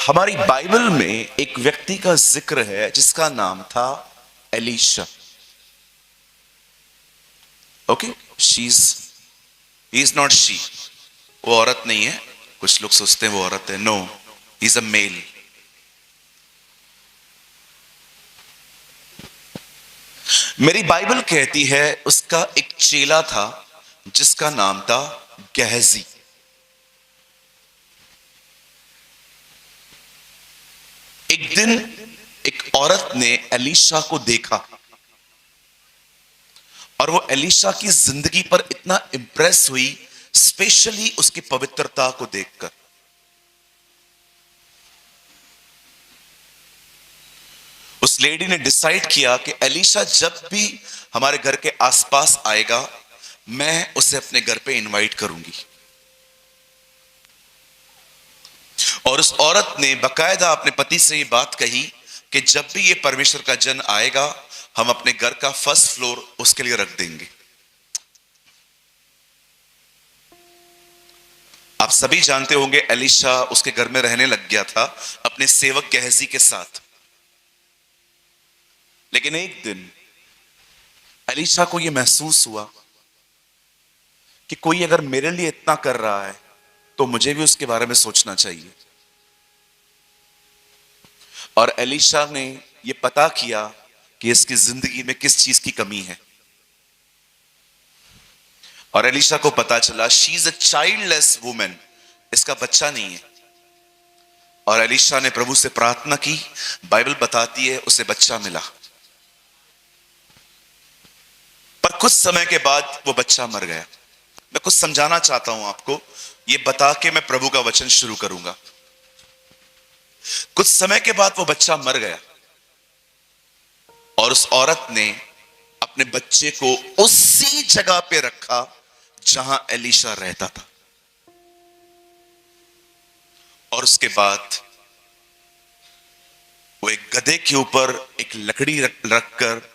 हमारी बाइबल में एक व्यक्ति का जिक्र है जिसका नाम था Elisha. Okay, she is not she, वो औरत नहीं है। कुछ लोग सोचते हैं वो औरत है। No, he is a male. मेरी बाइबल कहती है उसका एक चेला था जिसका नाम था गहजी। एक दिन एक औरत ने एलीशा को देखा और वो एलीशा की जिंदगी पर इतना इंप्रेस हुई, स्पेशली उसकी पवित्रता को देखकर। उस लेडी ने डिसाइड किया कि एलीशा जब भी हमारे घर के आसपास आएगा मैं उसे अपने घर पे इनवाइट करूंगी। और उस औरत ने बकायदा अपने पति से ये बात कही कि जब भी ये परमेश्वर का जन आएगा हम अपने घर का फर्स्ट फ्लोर उसके लिए रख देंगे। आप सभी जानते होंगे एलीशा उसके घर में रहने लग गया था अपने सेवक गहजी के साथ। लेकिन एक दिन एलीशा को यह महसूस हुआ कि कोई अगर मेरे लिए इतना कर रहा है तो मुझे भी उसके बारे में सोचना चाहिए। और एलीशा ने यह पता किया कि इसकी जिंदगी में किस चीज की कमी है। और एलीशा को पता चला she is a childless women, इसका बच्चा नहीं है। और एलीशा ने प्रभु से प्रार्थना की। बाइबल बताती है उसे बच्चा मिला, पर कुछ समय के बाद वो बच्चा मर गया। मैं कुछ समझाना चाहता हूं आपको, ये बता के मैं प्रभु का वचन शुरू करूंगा। कुछ समय के बाद वो बच्चा मर गया और उस औरत ने अपने बच्चे को उसी जगह पे रखा जहां एलीशा रहता था। और उसके बाद वो एक गधे के ऊपर एक लकड़ी रखकर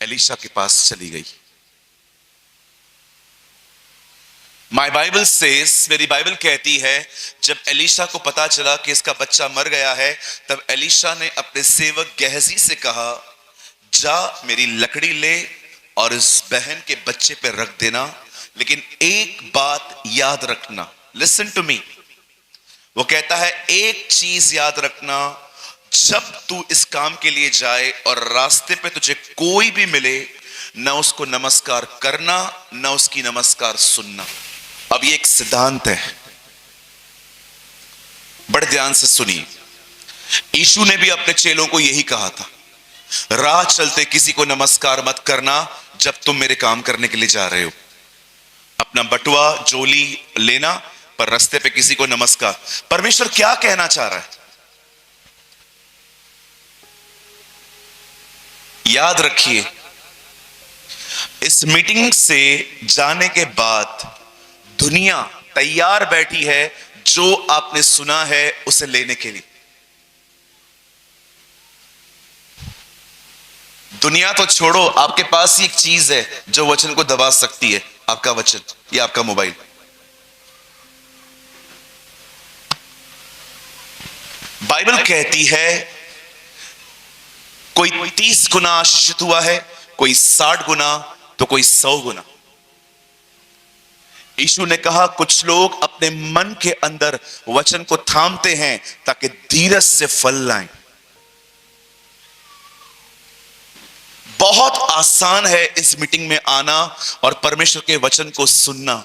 एलीशा के पास चली गई। माय बाइबल सेज, मेरी बाइबल कहती है जब एलीशा को पता चला कि इसका बच्चा मर गया है तब एलीशा ने अपने सेवक गहजी से कहा जा मेरी लकड़ी ले और इस बहन के बच्चे पे रख देना, लेकिन एक बात याद रखना। Listen to me. वो कहता है एक चीज याद रखना, जब तू इस काम के लिए जाए और रास्ते पे तुझे कोई भी मिले न उसको नमस्कार करना न उसकी नमस्कार सुनना। अब ये एक सिद्धांत है, बड़े ध्यान से सुनिए। यीशु ने भी अपने चेलों को यही कहा था, राह चलते किसी को नमस्कार मत करना जब तुम मेरे काम करने के लिए जा रहे हो। अपना बटुआ झोली लेना पर रास्ते पे किसी को नमस्कार। परमेश्वर क्या कहना चाह रहा है? याद रखिए, इस मीटिंग से जाने के बाद दुनिया तैयार बैठी है जो आपने सुना है उसे लेने के लिए। दुनिया तो छोड़ो, आपके पास ही एक चीज है जो वचन को दबा सकती है, आपका वचन या आपका मोबाइल। बाइबल कहती है कोई 30 गुना आशीषित हुआ है, कोई 60 गुना, तो कोई 100 गुना। यीशु ने कहा कुछ लोग अपने मन के अंदर वचन को थामते हैं ताकि धीरज से फल लाएं। बहुत आसान है इस मीटिंग में आना और परमेश्वर के वचन को सुनना,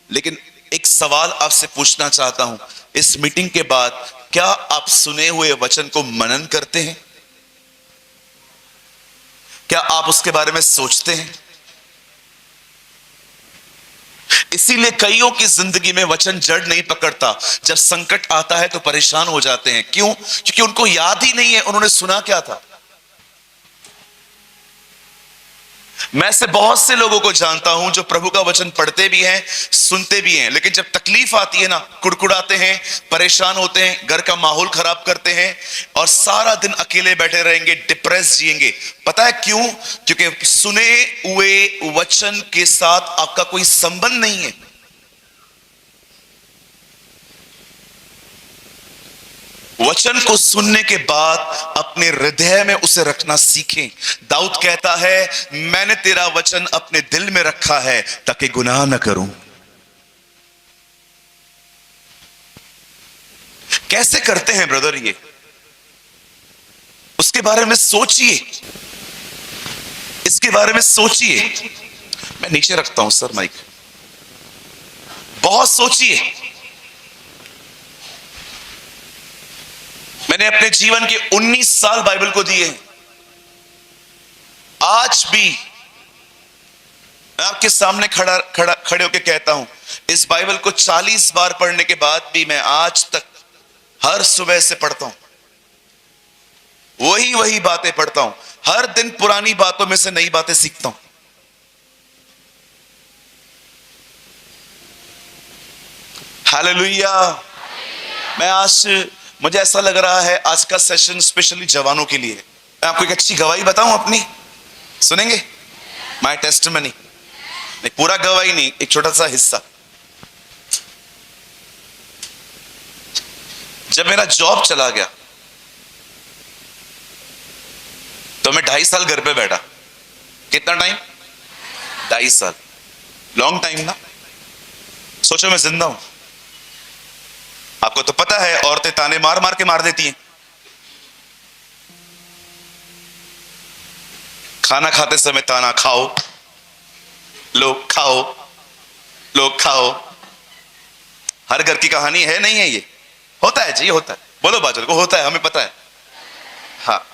लेकिन एक सवाल आपसे पूछना चाहता हूं, इस मीटिंग के बाद क्या आप सुने हुए वचन को मनन करते हैं? क्या आप उसके बारे में सोचते हैं? इसीलिए कईयों की जिंदगी में वचन जड़ नहीं पकड़ता। जब संकट आता है तो परेशान हो जाते हैं। क्यों? क्योंकि उनको याद ही नहीं है उन्होंने सुना क्या था। मैं से बहुत से लोगों को जानता हूं जो प्रभु का वचन पढ़ते भी हैं, सुनते भी हैं, लेकिन जब तकलीफ आती है ना, कुड़कुड़ाते हैं, परेशान होते हैं, घर का माहौल खराब करते हैं और सारा दिन अकेले बैठे रहेंगे, डिप्रेस जिएंगे। पता है क्यों? क्योंकि सुने हुए वचन के साथ आपका कोई संबंध नहीं है। वचन को सुनने के बाद अपने हृदय में उसे रखना सीखें। दाऊद कहता है, मैंने तेरा वचन अपने दिल में रखा है ताकि गुनाह न करूं। कैसे करते हैं ब्रदर ये? उसके बारे में सोचिए, इसके बारे में सोचिए। मैं नीचे रखता हूं सर माइक। बहुत सोचिए। मैंने अपने जीवन के 19 साल बाइबल को दिए हैं। आज भी मैं आपके सामने खड़े होकर कहता हूं, इस बाइबल को 40 बार पढ़ने के बाद भी मैं आज तक हर सुबह से पढ़ता हूं, वही बातें पढ़ता हूं। हर दिन पुरानी बातों में से नई बातें सीखता हूं। हालेलुया। मुझे ऐसा लग रहा है आज का सेशन स्पेशली जवानों के लिए। मैं आपको एक अच्छी गवाही बताऊं अपनी, सुनेंगे? My testimony. नहीं, पूरा गवाही नहीं, एक छोटा सा हिस्सा। जब मेरा जॉब चला गया तो मैं 2.5 साल घर पे बैठा। कितना टाइम? 2.5 साल। लॉन्ग टाइम ना? सोचो मैं जिंदा हूं। आपको तो पता है औरतें ताने मार मार के मार देती हैं। खाना खाते समय ताना, खाओ लोग, खाओ लोग, खाओ। हर घर की कहानी है नहीं है ये? होता है जी, होता है। बोलो बाजल को, होता है, हमें पता है। हाँ।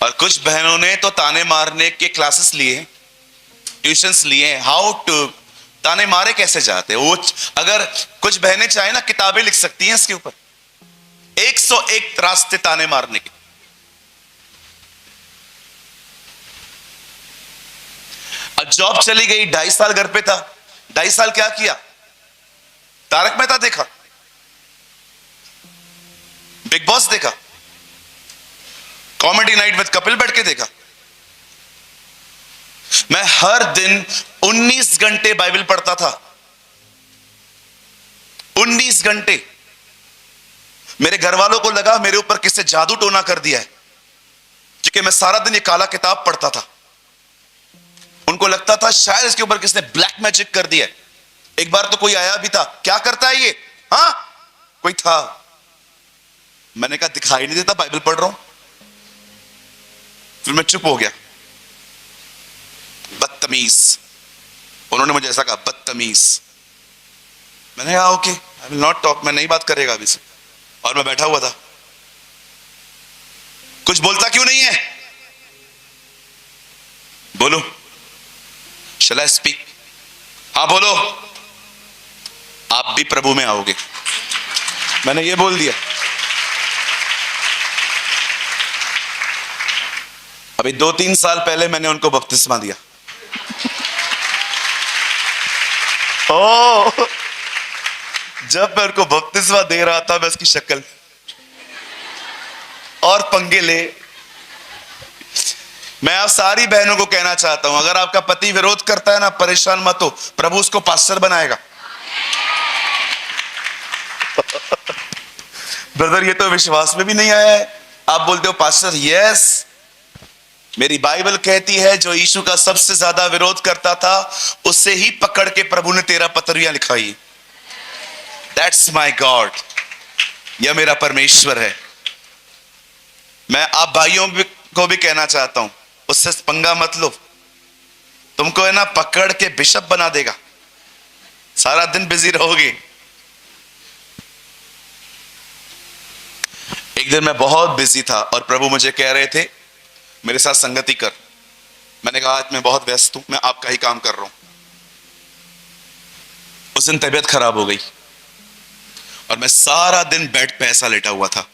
और कुछ बहनों ने तो ताने मारने के क्लासेस लिए, ट्यूशंस लिए, हाउ टू ताने मारे कैसे जाते वो। अगर कुछ बहनें चाहे ना, किताबें लिख सकती हैं इसके ऊपर, 101 रास्ते ताने मारने के। अब जॉब चली गई, 2.5 साल घर पे था। 2.5 साल क्या किया? तारक मेहता देखा, बिग बॉस देखा, कॉमेडी नाइट विद कपिल बैठ के देखा। मैं हर दिन 19 घंटे बाइबल पढ़ता था। 19 घंटे। मेरे घर वालों को लगा मेरे ऊपर किसने जादू टोना कर दिया है, क्योंकि मैं सारा दिन ये काला किताब पढ़ता था। उनको लगता था शायद इसके ऊपर किसने ब्लैक मैजिक कर दिया है। एक बार तो कोई आया भी था, क्या करता है ये? हाँ, कोई था। मैंने कहा दिखाई नहीं देता, बाइबल पढ़ रहा हूं। फिर मैं चुप हो गया। बदतमीज। उन्होंने मुझे ऐसा कहा, बदतमीज। मैंने कहा okay, I will not talk, मैं नहीं बात करेगा अभी से। और मैं बैठा हुआ था। कुछ बोलता क्यों नहीं है? बोलो, शैल आई स्पीक? हाँ बोलो। आप भी प्रभु में आओगे। मैंने ये बोल दिया। अभी 2-3 साल पहले मैंने उनको बपतिस्मा दिया। ओ, जब मैं उनको बपतिस्मा दे रहा था, मैं उसकी शक्ल और पंगे ले। मैं आप सारी बहनों को कहना चाहता हूं, अगर आपका पति विरोध करता है ना, परेशान मत हो, प्रभु उसको पास्टर बनाएगा। ब्रदर ये तो विश्वास में भी नहीं आया है। आप बोलते हो पास्टर, यस, मेरी बाइबल कहती है जो यीशु का सबसे ज्यादा विरोध करता था, उसे ही पकड़ के प्रभु ने 13 पत्रियां लिखाई। That's my God. यह मेरा परमेश्वर है। मैं आप भाइयों को भी कहना चाहता हूं, उससे पंगा मत लो। तुमको है ना पकड़ के बिशप बना देगा, सारा दिन बिजी रहोगे। एक दिन मैं बहुत बिजी था और प्रभु मुझे कह रहे थे मेरे साथ संगति कर। मैंने कहा आज मैं बहुत व्यस्त हूं, मैं आपका ही काम कर रहा हूं। उस दिन तबीयत खराब हो गई और मैं सारा दिन बेड पे ऐसा लेटा हुआ था।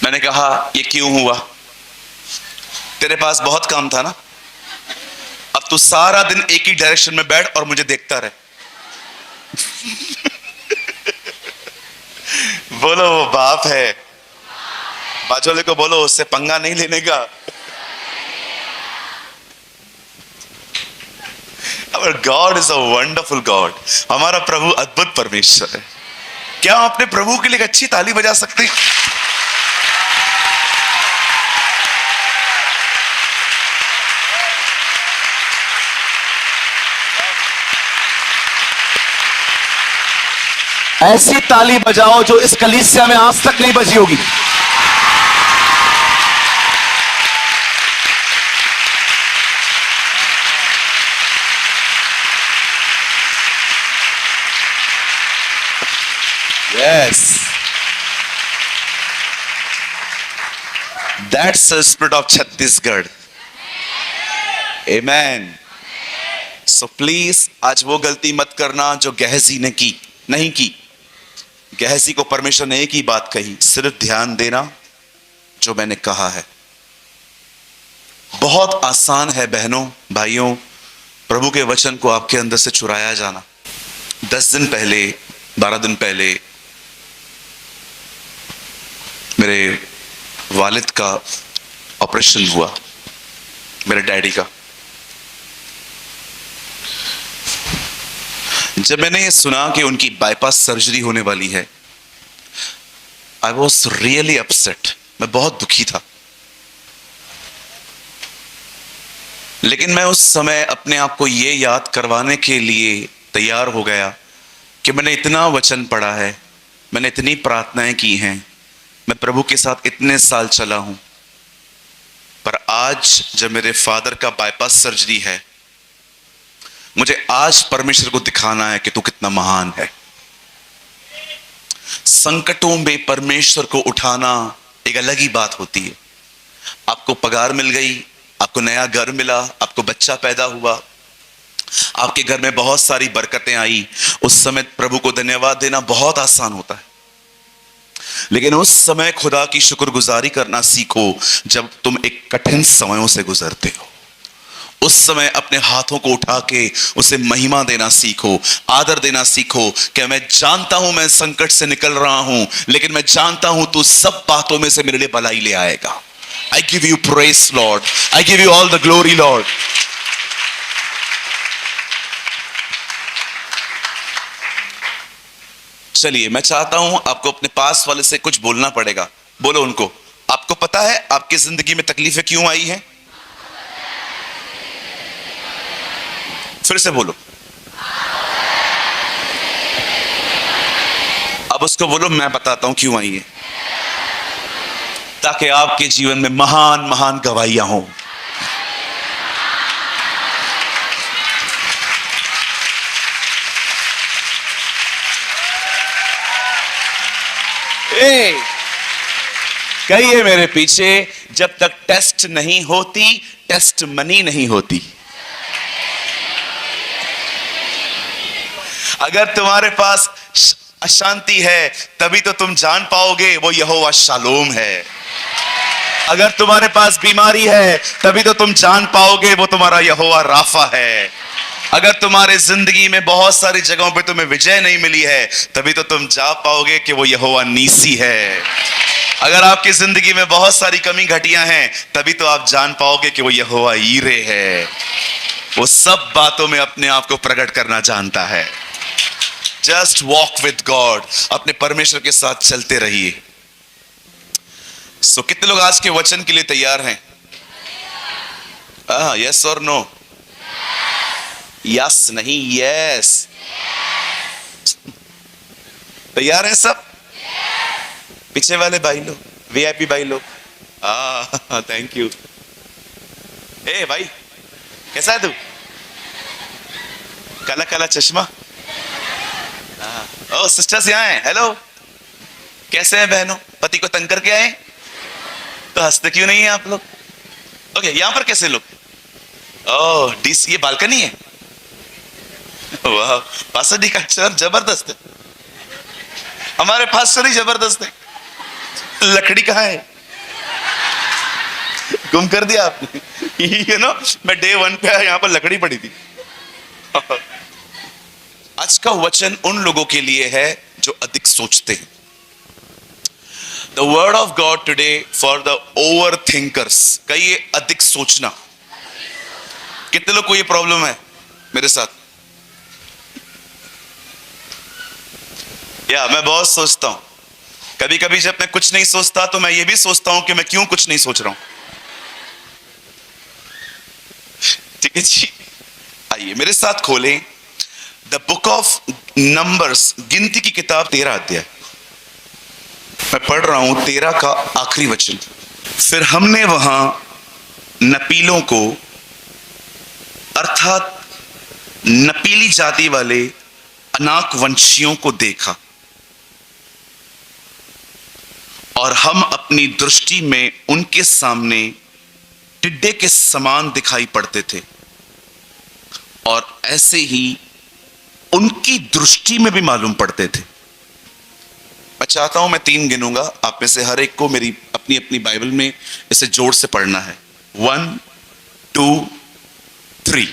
मैंने कहा ये क्यों हुआ? तेरे पास बहुत काम था ना, अब तू सारा दिन एक ही डायरेक्शन में बैठ और मुझे देखता रहे। बोलो वो बाप है। बाजोले को बोलो उससे पंगा नहीं लेने का। Our God is a wonderful God. हमारा प्रभु अद्भुत परमेश्वर है। क्या हम अपने प्रभु के लिए एक अच्छी ताली बजा सकते हैं? ऐसी ताली बजाओ जो इस कलीसिया में आज तक नहीं बजी होगी। Yes. That's the spirit of Chhattisgarh. Amen. So please आज वो गलती मत करना जो गहजी ने की नहीं की। गहजी को परमेश्वर ने एक ही बात कही, सिर्फ ध्यान देना जो मैंने कहा है। बहुत आसान है बहनों भाइयों, प्रभु के वचन को आपके अंदर से चुराया जाना। 10 दिन पहले 12 दिन पहले मेरे वालिद का ऑपरेशन हुआ, मेरे डैडी का। जब मैंने ये सुना कि उनकी बाईपास सर्जरी होने वाली है, आई वॉज रियली अपसेट। मैं बहुत दुखी था। लेकिन मैं उस समय अपने आप को ये याद करवाने के लिए तैयार हो गया कि मैंने इतना वचन पढ़ा है, मैंने इतनी प्रार्थनाएं की हैं, मैं प्रभु के साथ इतने साल चला हूं, पर आज जब मेरे फादर का बाईपास सर्जरी है, मुझे आज परमेश्वर को दिखाना है कि तू कितना महान है। संकटों में परमेश्वर को उठाना एक अलग ही बात होती है। आपको पगार मिल गई, आपको नया घर मिला, आपको बच्चा पैदा हुआ, आपके घर में बहुत सारी बरकतें आई, उस समय प्रभु को धन्यवाद देना बहुत आसान होता है। लेकिन उस समय खुदा की शुक्रगुजारी करना सीखो जब तुम एक कठिन समयों से गुजरते हो। उस समय अपने हाथों को उठा के उसे महिमा देना सीखो, आदर देना सीखो कि मैं जानता हूं मैं संकट से निकल रहा हूं, लेकिन मैं जानता हूं तू सब बातों में से मेरे लिए भलाई ले आएगा। I give you praise, Lord. I give you all the glory, Lord. चलिए, मैं चाहता हूं आपको अपने पास वाले से कुछ बोलना पड़ेगा। बोलो उनको, आपको पता है आपकी जिंदगी में तकलीफें क्यों आई हैं? फिर से बोलो। अब उसको बोलो मैं बताता हूं क्यों आई है, ताकि आपके जीवन में महान महान गवाहियां हों। कहिए मेरे पीछे, जब तक टेस्ट नहीं होती टेस्ट मनी नहीं होती। अगर तुम्हारे पास अशांति है तभी तो तुम जान पाओगे वो यहोवा शालोम है। अगर तुम्हारे पास बीमारी है तभी तो तुम जान पाओगे वो तुम्हारा यहोवा राफा है। अगर तुम्हारे जिंदगी में बहुत सारी जगहों पे तुम्हें विजय नहीं मिली है तभी तो तुम जा पाओगे कि वो यहोवा नीसी है। अगर आपकी जिंदगी में बहुत सारी कमी घटियां हैं तभी तो आप जान पाओगे कि वो यहोवा ईरे है। वो सब बातों में अपने आप को प्रकट करना जानता है। जस्ट वॉक विद गॉड, अपने परमेश्वर के साथ चलते रहिए। सो कितने लोग आज के वचन के लिए तैयार हैं? यस और नो? यस नहीं, यस। तैयार हैं सब? पीछे वाले भाई लोग, वीआईपी भाई लोग, थैंक यू। ए भाई, कैसा है तू? काला काला चश्मा। ओ सिस्टर्स यहाँ हैं, हेलो। कैसे हैं बहनों? पति को तंग करके आए तो हंसते क्यों नहीं है आप लोग? ओके, यहाँ पर कैसे लोग? ओह डीसी, ये बालकनी है। वाह, पास्टर डी का चर्च जबरदस्त है। हमारे पास्टर ही जबरदस्त है। लकड़ी कहाँ है? गुम कर दिया आपने। यू नो, मैं डे 1 पे आया, यहाँ पर लकड़ी पड़ी थी। आज का वचन उन लोगों के लिए है जो अधिक सोचते हैं। The word of God today for the over thinkers. कहिए अधिक सोचना। कितने लोग को ये प्रॉब्लम है? मेरे साथ? या मैं बहुत सोचता हूं, कभी कभी जब मैं कुछ नहीं सोचता तो मैं ये भी सोचता हूं कि मैं क्यों कुछ नहीं सोच रहा हूं। ठीक है जी, आइए मेरे साथ खोलें द बुक ऑफ नंबर्स, गिनती की किताब 13 अध्याय। मैं पढ़ रहा हूं 13 का आखिरी वचन। फिर हमने वहां नपीलों को, अर्थात नपीली जाति वाले अनाक वंशियों को देखा, और हम अपनी दृष्टि में उनके सामने टिड्डे के समान दिखाई पड़ते थे, और ऐसे ही उनकी दृष्टि में भी मालूम पड़ते थे। मैं चाहता हूं मैं 3 गिनूंगा, आप में से हर एक को मेरी अपनी अपनी बाइबल में इसे जोर से पढ़ना है। 1 2 3।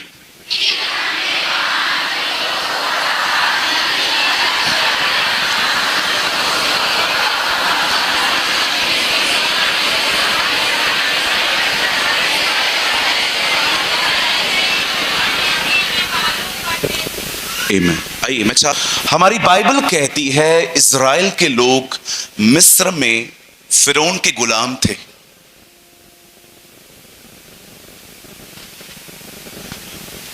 आइए हमारी बाइबल कहती है इज़राइल के लोग मिस्र में फिरौन के गुलाम थे।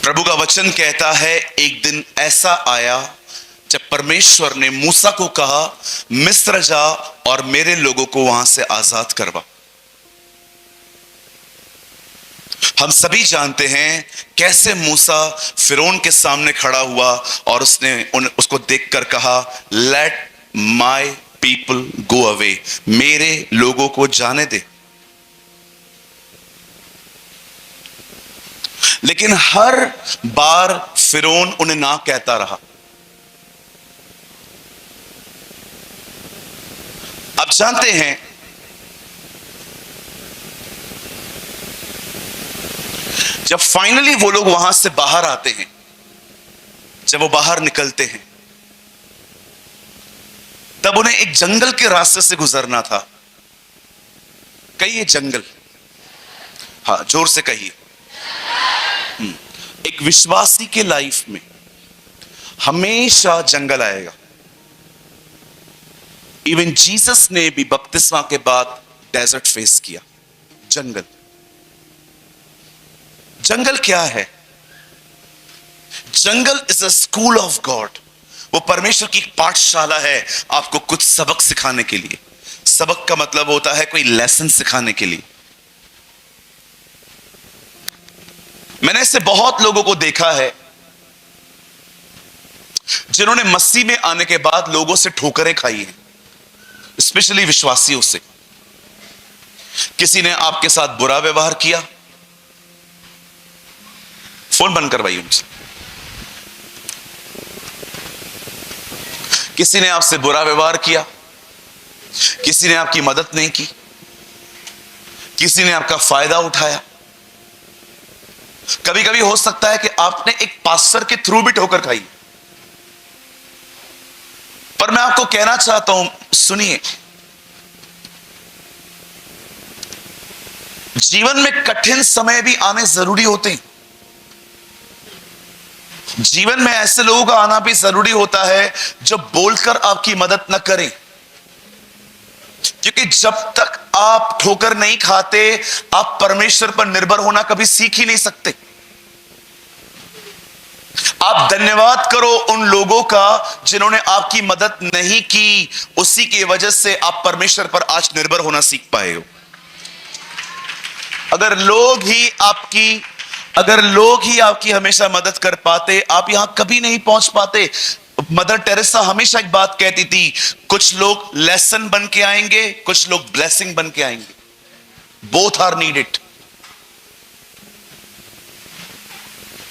प्रभु का वचन कहता है एक दिन ऐसा आया जब परमेश्वर ने मूसा को कहा मिस्र जा और मेरे लोगों को वहां से आजाद करवा। हम सभी जानते हैं कैसे मूसा फिरौन के सामने खड़ा हुआ और उसने उसको देखकर कहा let my people go away, मेरे लोगों को जाने दे। लेकिन हर बार फिरौन उन्हें ना कहता रहा। आप जानते हैं जब फाइनली वो लोग वहां से बाहर आते हैं, जब वो बाहर निकलते हैं, तब उन्हें एक जंगल के रास्ते से गुजरना था। कहिए जंगल, हाँ जोर से कहिए। एक विश्वासी के लाइफ में हमेशा जंगल आएगा। इवन जीसस ने भी बपतिस्मा के बाद डेजर्ट फेस किया। जंगल, जंगल क्या है? Jungle is a school of God. वो परमेश्वर की पाठशाला है आपको कुछ सबक सिखाने के लिए। सबक का मतलब होता है कोई लेसन सिखाने के लिए। मैंने ऐसे बहुत लोगों को देखा है जिन्होंने मसीह में आने के बाद लोगों से ठोकरें खाई हैं, स्पेशली विश्वासियों से। किसी ने आपके साथ बुरा व्यवहार किया, फोन बंद करवाइए उनसे। किसी ने आपसे बुरा व्यवहार किया, किसी ने आपकी मदद नहीं की, किसी ने आपका फायदा उठाया। कभी कभी हो सकता है कि आपने एक पास्टर के थ्रू भी ठोकर खाई। पर मैं आपको कहना चाहता हूं, सुनिए, जीवन में कठिन समय भी आने जरूरी होते हैं। जीवन में ऐसे लोगों का आना भी जरूरी होता है जो बोलकर आपकी मदद न करें, क्योंकि जब तक आप ठोकर नहीं खाते आप परमेश्वर पर निर्भर होना कभी सीख ही नहीं सकते। आप धन्यवाद करो उन लोगों का जिन्होंने आपकी मदद नहीं की, उसी की वजह से आप परमेश्वर पर आज निर्भर होना सीख पाए हो। अगर लोग ही आपकी हमेशा मदद कर पाते, आप यहां कभी नहीं पहुंच पाते। मदर टेरेसा हमेशा एक बात कहती थी, कुछ लोग लेसन बन के आएंगे, कुछ लोग ब्लेसिंग बन के आएंगे। Both are needed.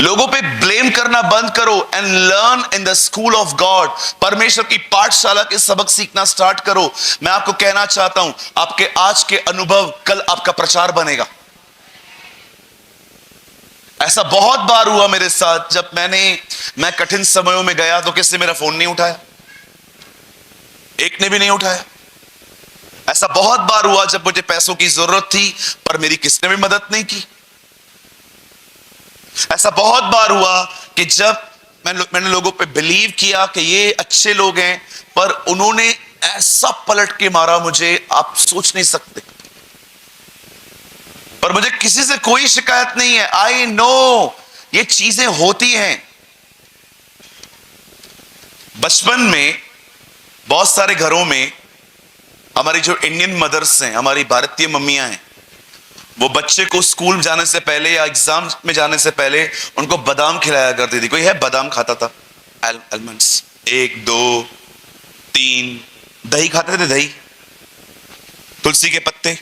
लोगों पे ब्लेम करना बंद करो and learn in the school of God. परमेश्वर की पाठशाला के सबक सीखना स्टार्ट करो। मैं आपको कहना चाहता हूं, आपके आज के अनुभव कल आपका प्रचार बनेगा। ऐसा बहुत बार हुआ मेरे साथ, जब मैं कठिन समयों में गया तो किसी ने मेरा फोन नहीं उठाया, एक ने भी नहीं उठाया। ऐसा बहुत बार हुआ जब मुझे पैसों की जरूरत थी पर मेरी किसने भी मदद नहीं की। ऐसा बहुत बार हुआ कि जब मैंने लोगों पे बिलीव किया कि ये अच्छे लोग हैं, पर उन्होंने ऐसा पलट के मारा मुझे, आप सोच नहीं सकते। पर मुझे किसी से कोई शिकायत नहीं है। आई नो ये चीजें होती हैं। बचपन में बहुत सारे घरों में हमारी जो इंडियन मदर्स हैं, हमारी भारतीय मम्मियां हैं, वो बच्चे को स्कूल जाने से पहले या एग्जाम में जाने से पहले उनको बादाम खिलाया करती थी। कोई है बादाम खाता था? आलमंड्स 1 2 3, दही खाते थे, दही, तुलसी के पत्ते,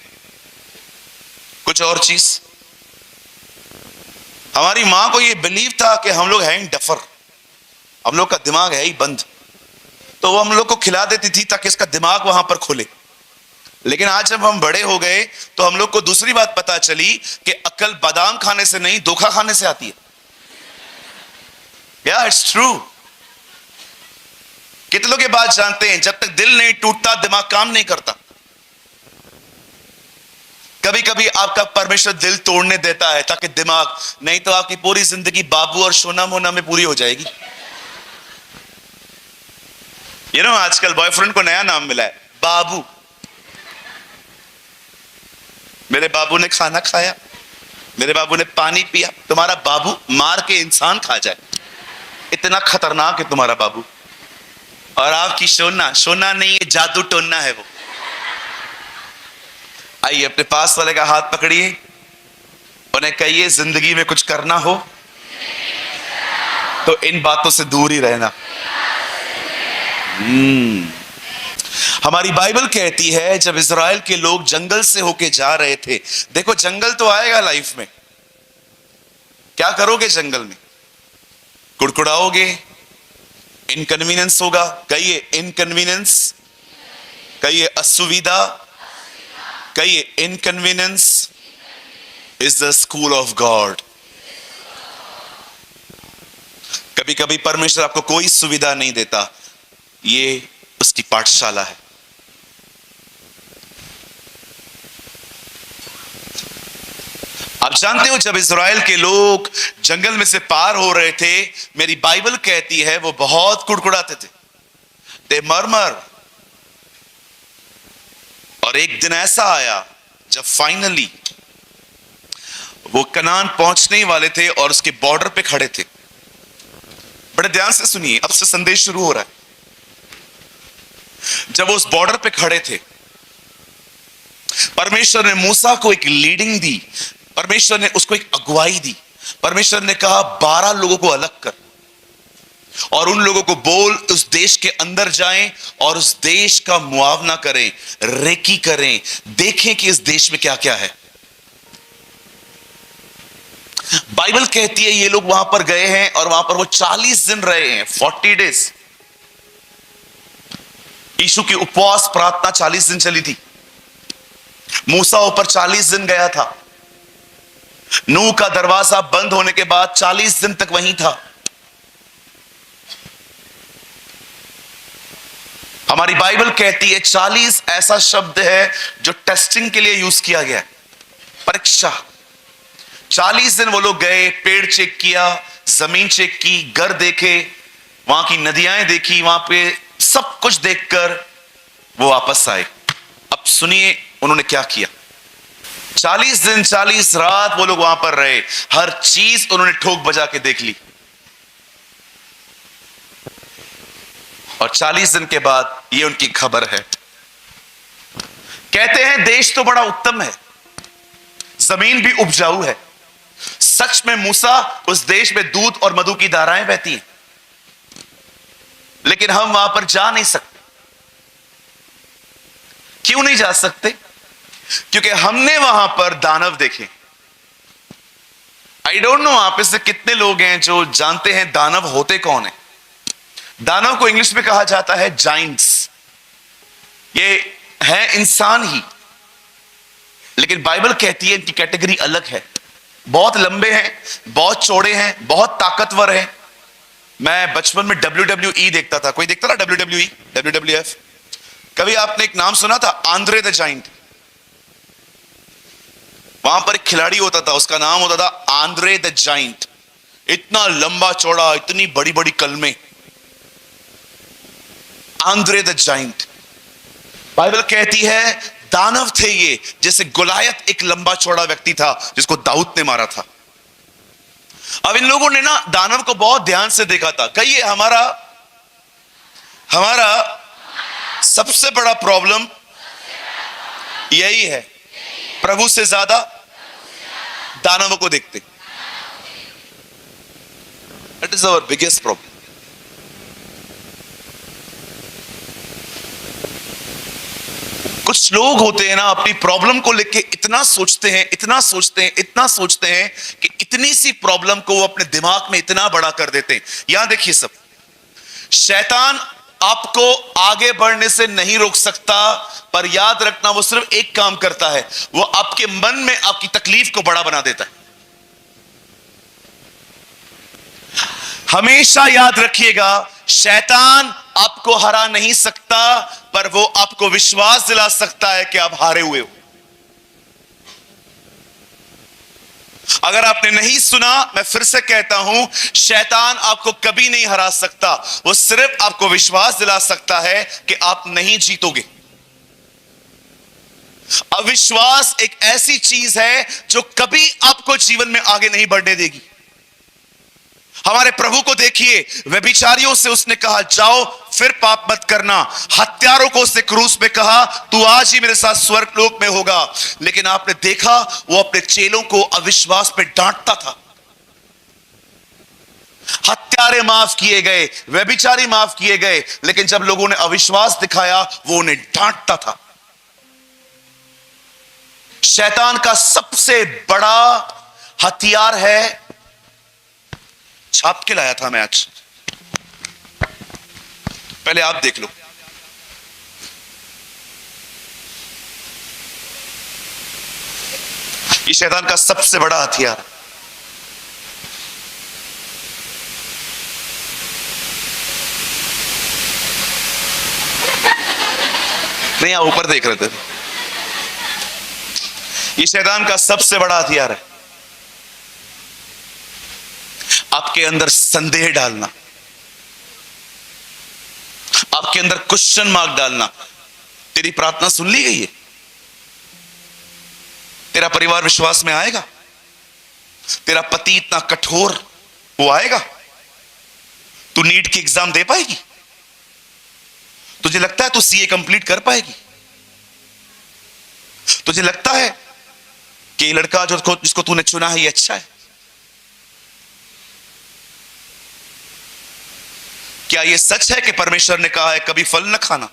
कुछ और चीज। हमारी मां को ये बिलीव था कि हम लोग हैं डफर, हम लोग का दिमाग है ही बंद, तो वो हम लोग को खिला देती थी ताकि इसका दिमाग वहां पर खुले। लेकिन आज जब हम बड़े हो गए तो हम लोग को दूसरी बात पता चली कि अकल बादाम खाने से नहीं, धोखा खाने से आती है। या इट्स ट्रू। कितने लोग ये बात जानते हैं, जब तक दिल नहीं टूटता दिमाग काम नहीं करता। कभी कभी आपका परमेश्वर दिल तोड़ने देता है ताकि दिमाग, नहीं तो आपकी पूरी जिंदगी बाबू और सोना मोना में पूरी हो जाएगी। आजकल बॉयफ्रेंड को नया नाम मिला है, बाबू। मेरे बाबू ने खाना खाया, मेरे बाबू ने पानी पिया। तुम्हारा बाबू मार के इंसान खा जाए, इतना खतरनाक है तुम्हारा बाबू। और आपकी सोना, सोना नहीं है, जादू टोना है वो। आइए अपने पास वाले का हाथ पकड़िए, उन्हें कहिए जिंदगी में कुछ करना हो तो इन बातों से दूर ही रहना। हमारी बाइबल कहती है जब इजराइल के लोग जंगल से होके जा रहे थे, देखो जंगल तो आएगा लाइफ में, क्या करोगे जंगल में? कुड़कुड़ाओगे, इनकन्वीनियंस होगा। कहिए इनकन्वीनियंस, कहिए असुविधा, कहिए inconvenience is the school of God. कभी कभी परमेश्वर आपको कोई सुविधा नहीं देता, ये उसकी पाठशाला है। आप जानते हो जब इज़राइल के लोग जंगल में से पार हो रहे थे, मेरी बाइबल कहती है वो बहुत कुड़कुड़ाते थे, दे मरमर। और एक दिन ऐसा आया जब फाइनली वो कनान पहुंचने वाले थे और उसके बॉर्डर पे खड़े थे। बड़े ध्यान से सुनिए, अब से संदेश शुरू हो रहा है। जब वो उस बॉर्डर पे खड़े थे, परमेश्वर ने मूसा को एक लीडिंग दी, परमेश्वर ने उसको एक अगुवाई दी। परमेश्वर ने कहा 12 लोगों को अलग कर और उन लोगों को बोल उस देश के अंदर जाएं और उस देश का मुआवना करें, रेकी करें, देखें कि इस देश में क्या क्या है। बाइबल कहती है ये लोग वहां पर गए हैं और वहां पर वो 40 दिन रहे हैं, 40 डेज। यीशु की उपवास प्रार्थना 40 दिन चली थी। मूसा ऊपर 40 दिन गया था। नूह का दरवाजा बंद होने के बाद 40 दिन तक वहीं था। हमारी बाइबल कहती है 40 ऐसा शब्द है जो टेस्टिंग के लिए यूज किया गया है, परीक्षा। 40 दिन वो लोग गए, पेड़ चेक किया, जमीन चेक की, घर देखे, वहां की नदियां देखी, वहां पे सब कुछ देखकर वो वापस आए। अब सुनिए उन्होंने क्या किया। 40 दिन 40 रात वो लोग वहां पर रहे, हर चीज उन्होंने ठोक बजा के देख ली। और 40 दिन के बाद ये उनकी खबर है। कहते हैं देश तो बड़ा उत्तम है, जमीन भी उपजाऊ है। सच में मूसा, उस देश में दूध और मधु की धाराएं बहती हैं, लेकिन हम वहां पर जा नहीं सकते। क्यों नहीं जा सकते? क्योंकि हमने वहां पर दानव देखे। आई डोंट नो आप में से कितने लोग हैं जो जानते हैं दानव होते कौन है। दानव को इंग्लिश में कहा जाता है जाइंट्स। ये है इंसान ही, लेकिन बाइबल कहती है इनकी कैटेगरी अलग है। बहुत लंबे हैं, बहुत चौड़े हैं, बहुत ताकतवर हैं। मैं बचपन में WWE देखता था। कोई देखता था WWE, WWF? कभी आपने एक नाम सुना था, आंद्रे द जाइंट? वहां पर एक खिलाड़ी होता था, उसका नाम होता था आंद्रे द जाइंट। इतना लंबा चौड़ा, इतनी बड़ी बड़ी कलमें। आंद्रे द जाइंट, बाइबल कहती है दानव थे ये, जैसे गोलायत एक लंबा चौड़ा व्यक्ति था जिसको दाऊद ने मारा था। अब इन लोगों ने ना दानव को बहुत ध्यान से देखा था। कहिए हमारा सबसे बड़ा प्रॉब्लम यही है, प्रभु से ज्यादा दानवों को देखते। That is our biggest problem. कुछ लोग होते हैं ना, अपनी प्रॉब्लम को लेके इतना सोचते हैं, इतना सोचते हैं, इतना सोचते हैं कि इतनी सी प्रॉब्लम को वो अपने दिमाग में इतना बड़ा कर देते हैं। यहां देखिए सब, शैतान आपको आगे बढ़ने से नहीं रोक सकता, पर याद रखना वो सिर्फ एक काम करता है, वो आपके मन में आपकी तकलीफ को बड़ा बना देता है। हमेशा याद रखिएगा, शैतान आपको हरा नहीं सकता, पर वो आपको विश्वास दिला सकता है कि आप हारे हुए हो। अगर आपने नहीं सुना, मैं फिर से कहता हूं, शैतान आपको कभी नहीं हरा सकता, वो सिर्फ आपको विश्वास दिला सकता है कि आप नहीं जीतोगे। अविश्वास एक ऐसी चीज है जो कभी आपको जीवन में आगे नहीं बढ़ने देगी। हमारे प्रभु को देखिए, व्यभिचारियों से उसने कहा जाओ फिर पाप मत करना। हत्यारों को उसने क्रूस पे कहा तू आज ही मेरे साथ स्वर्ग लोक में होगा। लेकिन आपने देखा वो अपने चेलों को अविश्वास पे डांटता था। हत्यारे माफ किए गए, व्यभिचारी माफ किए गए, लेकिन जब लोगों ने अविश्वास दिखाया वो उन्हें डांटता था। शैतान का सबसे बड़ा हथियार है, छाप के लाया था मैं आज, पहले आप देख लो। ये शैतान का सबसे बड़ा हथियार। नहीं, आप ऊपर देख रहे थे। ये शैतान का सबसे बड़ा हथियार है, आपके अंदर संदेह डालना, आपके अंदर क्वेश्चन मार्क डालना। तेरी प्रार्थना सुन ली गई है, तेरा परिवार विश्वास में आएगा, तेरा पति इतना कठोर वो आएगा, तू नीट की एग्जाम दे पाएगी, तुझे लगता है तू सीए कंप्लीट कर पाएगी, तुझे लगता है कि ये लड़का जिसको तूने चुना है ये अच्छा है। क्या यह सच है कि परमेश्वर ने कहा है कभी फल न खाना?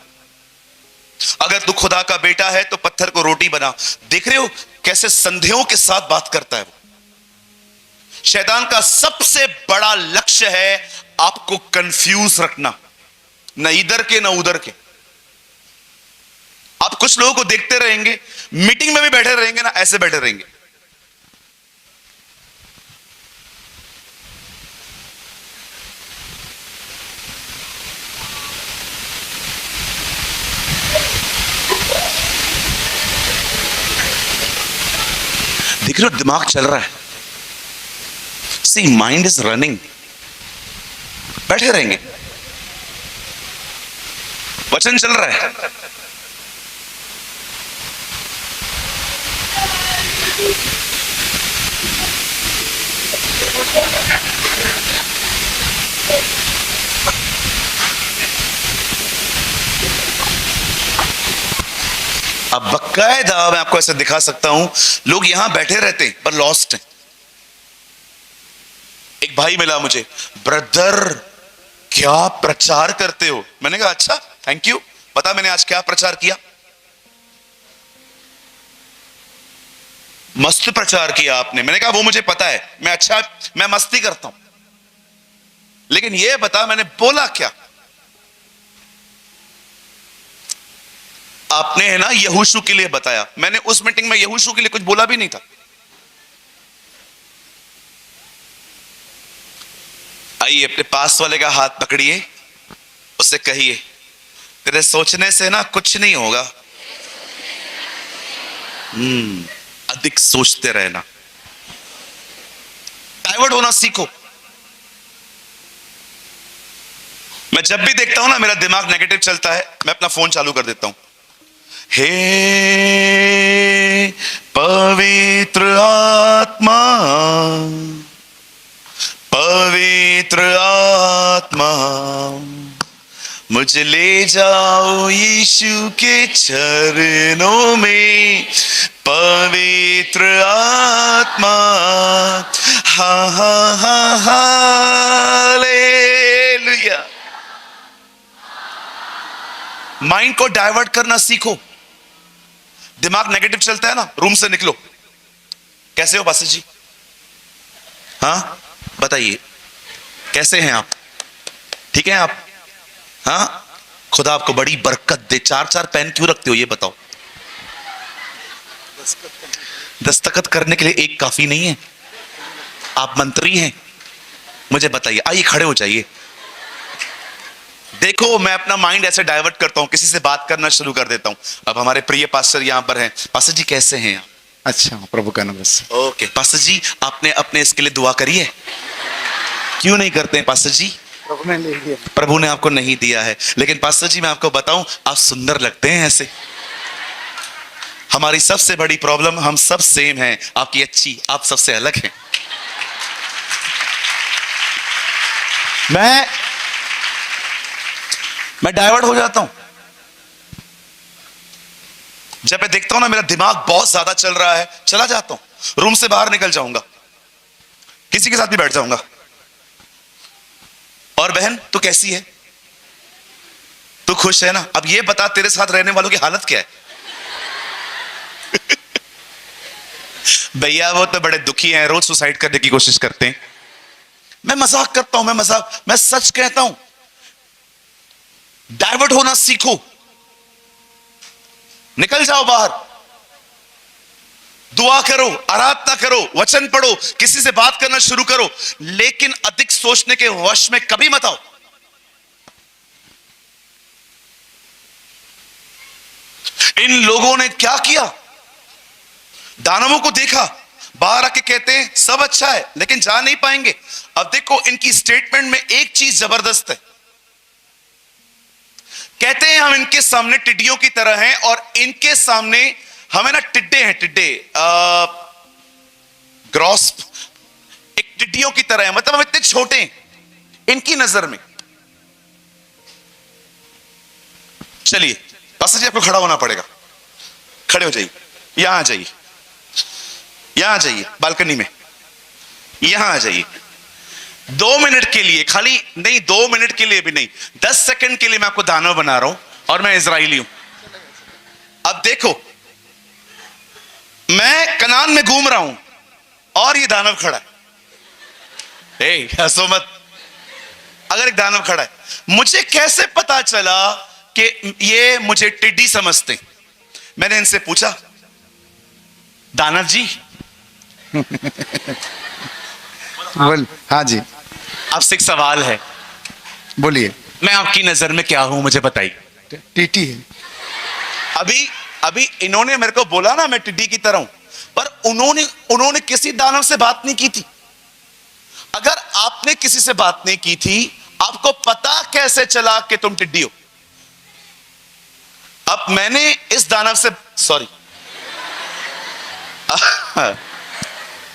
अगर तू खुदा का बेटा है तो पत्थर को रोटी बना। देख रहे हो कैसे संदेहों के साथ बात करता है वो। शैतान का सबसे बड़ा लक्ष्य है आपको कंफ्यूज रखना, न इधर के न उधर के। आप कुछ लोगों को देखते रहेंगे, मीटिंग में भी बैठे रहेंगे ना, ऐसे बैठे रहेंगे। देख रहे हो दिमाग चल रहा है, सी माइंड इज रनिंग। बैठे रहेंगे, वचन चल रहा है, अब बकायदा मैं आपको ऐसे दिखा सकता हूं, लोग यहां बैठे रहते हैं पर लॉस्ट हैं। एक भाई मिला मुझे, ब्रदर क्या प्रचार करते हो? मैंने कहा अच्छा थैंक यू। पता मैंने आज क्या प्रचार किया? मस्त प्रचार किया आपने। मैंने कहा वो मुझे पता है, मैं मस्ती करता हूं, लेकिन ये बता मैंने बोला क्या? आपने है ना यहोशू के लिए बताया, मैंने उस मीटिंग में यहोशू के लिए कुछ बोला भी नहीं था। आइए अपने पास वाले का हाथ पकड़िए, उससे कहिए तेरे सोचने से ना कुछ नहीं होगा। अधिक सोचते रहना, डाइवर्ट होना सीखो। मैं जब भी देखता हूं ना मेरा दिमाग नेगेटिव चलता है, मैं अपना फोन चालू कर देता हूं। हे पवित्र आत्मा, पवित्र आत्मा, मुझे ले जाओ यीशु के चरणों में। पवित्र आत्मा, हा हा हा हालेलुया। माइंड को डाइवर्ट करना सीखो। दिमाग नेगेटिव चलता है ना, रूम से निकलो। कैसे हो पास्टर जी? हाँ बताइए, कैसे हैं आप? ठीक हैं आप? हाँ, खुदा आपको बड़ी बरकत दे। 4-4 पेन क्यों रखते हो ये बताओ? दस्तखत करने के लिए एक काफी नहीं है? आप मंत्री हैं? मुझे बताइए। आइए खड़े हो जाइए। देखो मैं अपना माइंड ऐसे डाइवर्ट करता हूं, किसी से बात करना शुरू कर देता हूं। अब हमारे प्रिय पास्टर यहां पर हैं। पास्टर जी कैसे हैं आप? अच्छा, प्रभु का नमः। ओके पास्टर जी, आपने अपने इसके लिए दुआ करी है? क्यों नहीं करते हैं पास्टर जी? प्रभु ने ले लिया। प्रभु ने आपको नहीं दिया है। लेकिन पास्टर जी मैं आपको बताऊं, आप सुंदर लगते हैं ऐसे। हमारी सबसे बड़ी प्रॉब्लम, हम सब सेम हैं, आपकी अच्छी, आप सबसे अलग हैं। मैं डाइवर्ट हो जाता हूं जब मैं देखता हूं ना मेरा दिमाग बहुत ज्यादा चल रहा है, चला जाता हूं, रूम से बाहर निकल जाऊंगा, किसी के साथ भी बैठ जाऊंगा। और बहन तू कैसी है? तू खुश है ना? अब ये बता तेरे साथ रहने वालों की हालत क्या है? भैया वो तो बड़े दुखी हैं, रोज सुसाइड करने की कोशिश करते हैं। मैं मजाक करता हूं, मैं सच कहता हूं। डाइवर्ट होना सीखो, निकल जाओ बाहर, दुआ करो, आराधना करो, वचन पढ़ो, किसी से बात करना शुरू करो, लेकिन अधिक सोचने के वश में कभी मत आओ। इन लोगों ने क्या किया? दानवों को देखा, बाहर आके कहते हैं सब अच्छा है, लेकिन जा नहीं पाएंगे। अब देखो इनकी स्टेटमेंट में एक चीज जबरदस्त है। कहते हैं हम इनके सामने टिड्डियों की तरह हैं, और इनके सामने हमें ना टिड्डे हैं, टिड्डे ग्रॉस, एक टिड्डियों की तरह है, मतलब हम इतने छोटे हैं इनकी नजर में। चलिए पास्टर जी आपको खड़ा होना पड़ेगा, खड़े हो जाइए, यहां आ जाइए, यहां आ जाइए, बालकनी में यहां आ जाइए। 2 मिनट के लिए, खाली नहीं 2 मिनट के लिए भी नहीं, 10 सेकंड के लिए मैं आपको दानव बना रहा हूं, और मैं इजराइली हूं। अब देखो मैं कनान में घूम रहा हूं और ये दानव खड़ा है। हंसो मत। अगर एक दानव खड़ा है, मुझे कैसे पता चला कि ये मुझे टिड्डी समझते? मैंने इनसे पूछा, दानव जी बोल। हाँ जी, आपसे एक सवाल है, बोलिए। मैं आपकी नजर में क्या हूं मुझे बताइए। टीटी है। अभी इन्होंने मेरे को बोला ना मैं टिड्डी की तरह हूं, पर उन्होंने किसी दानव से बात नहीं की थी। अगर आपने किसी से बात नहीं की थी, आपको पता कैसे चला कि तुम टिड्डी हो? अब मैंने इस दानव से, sorry,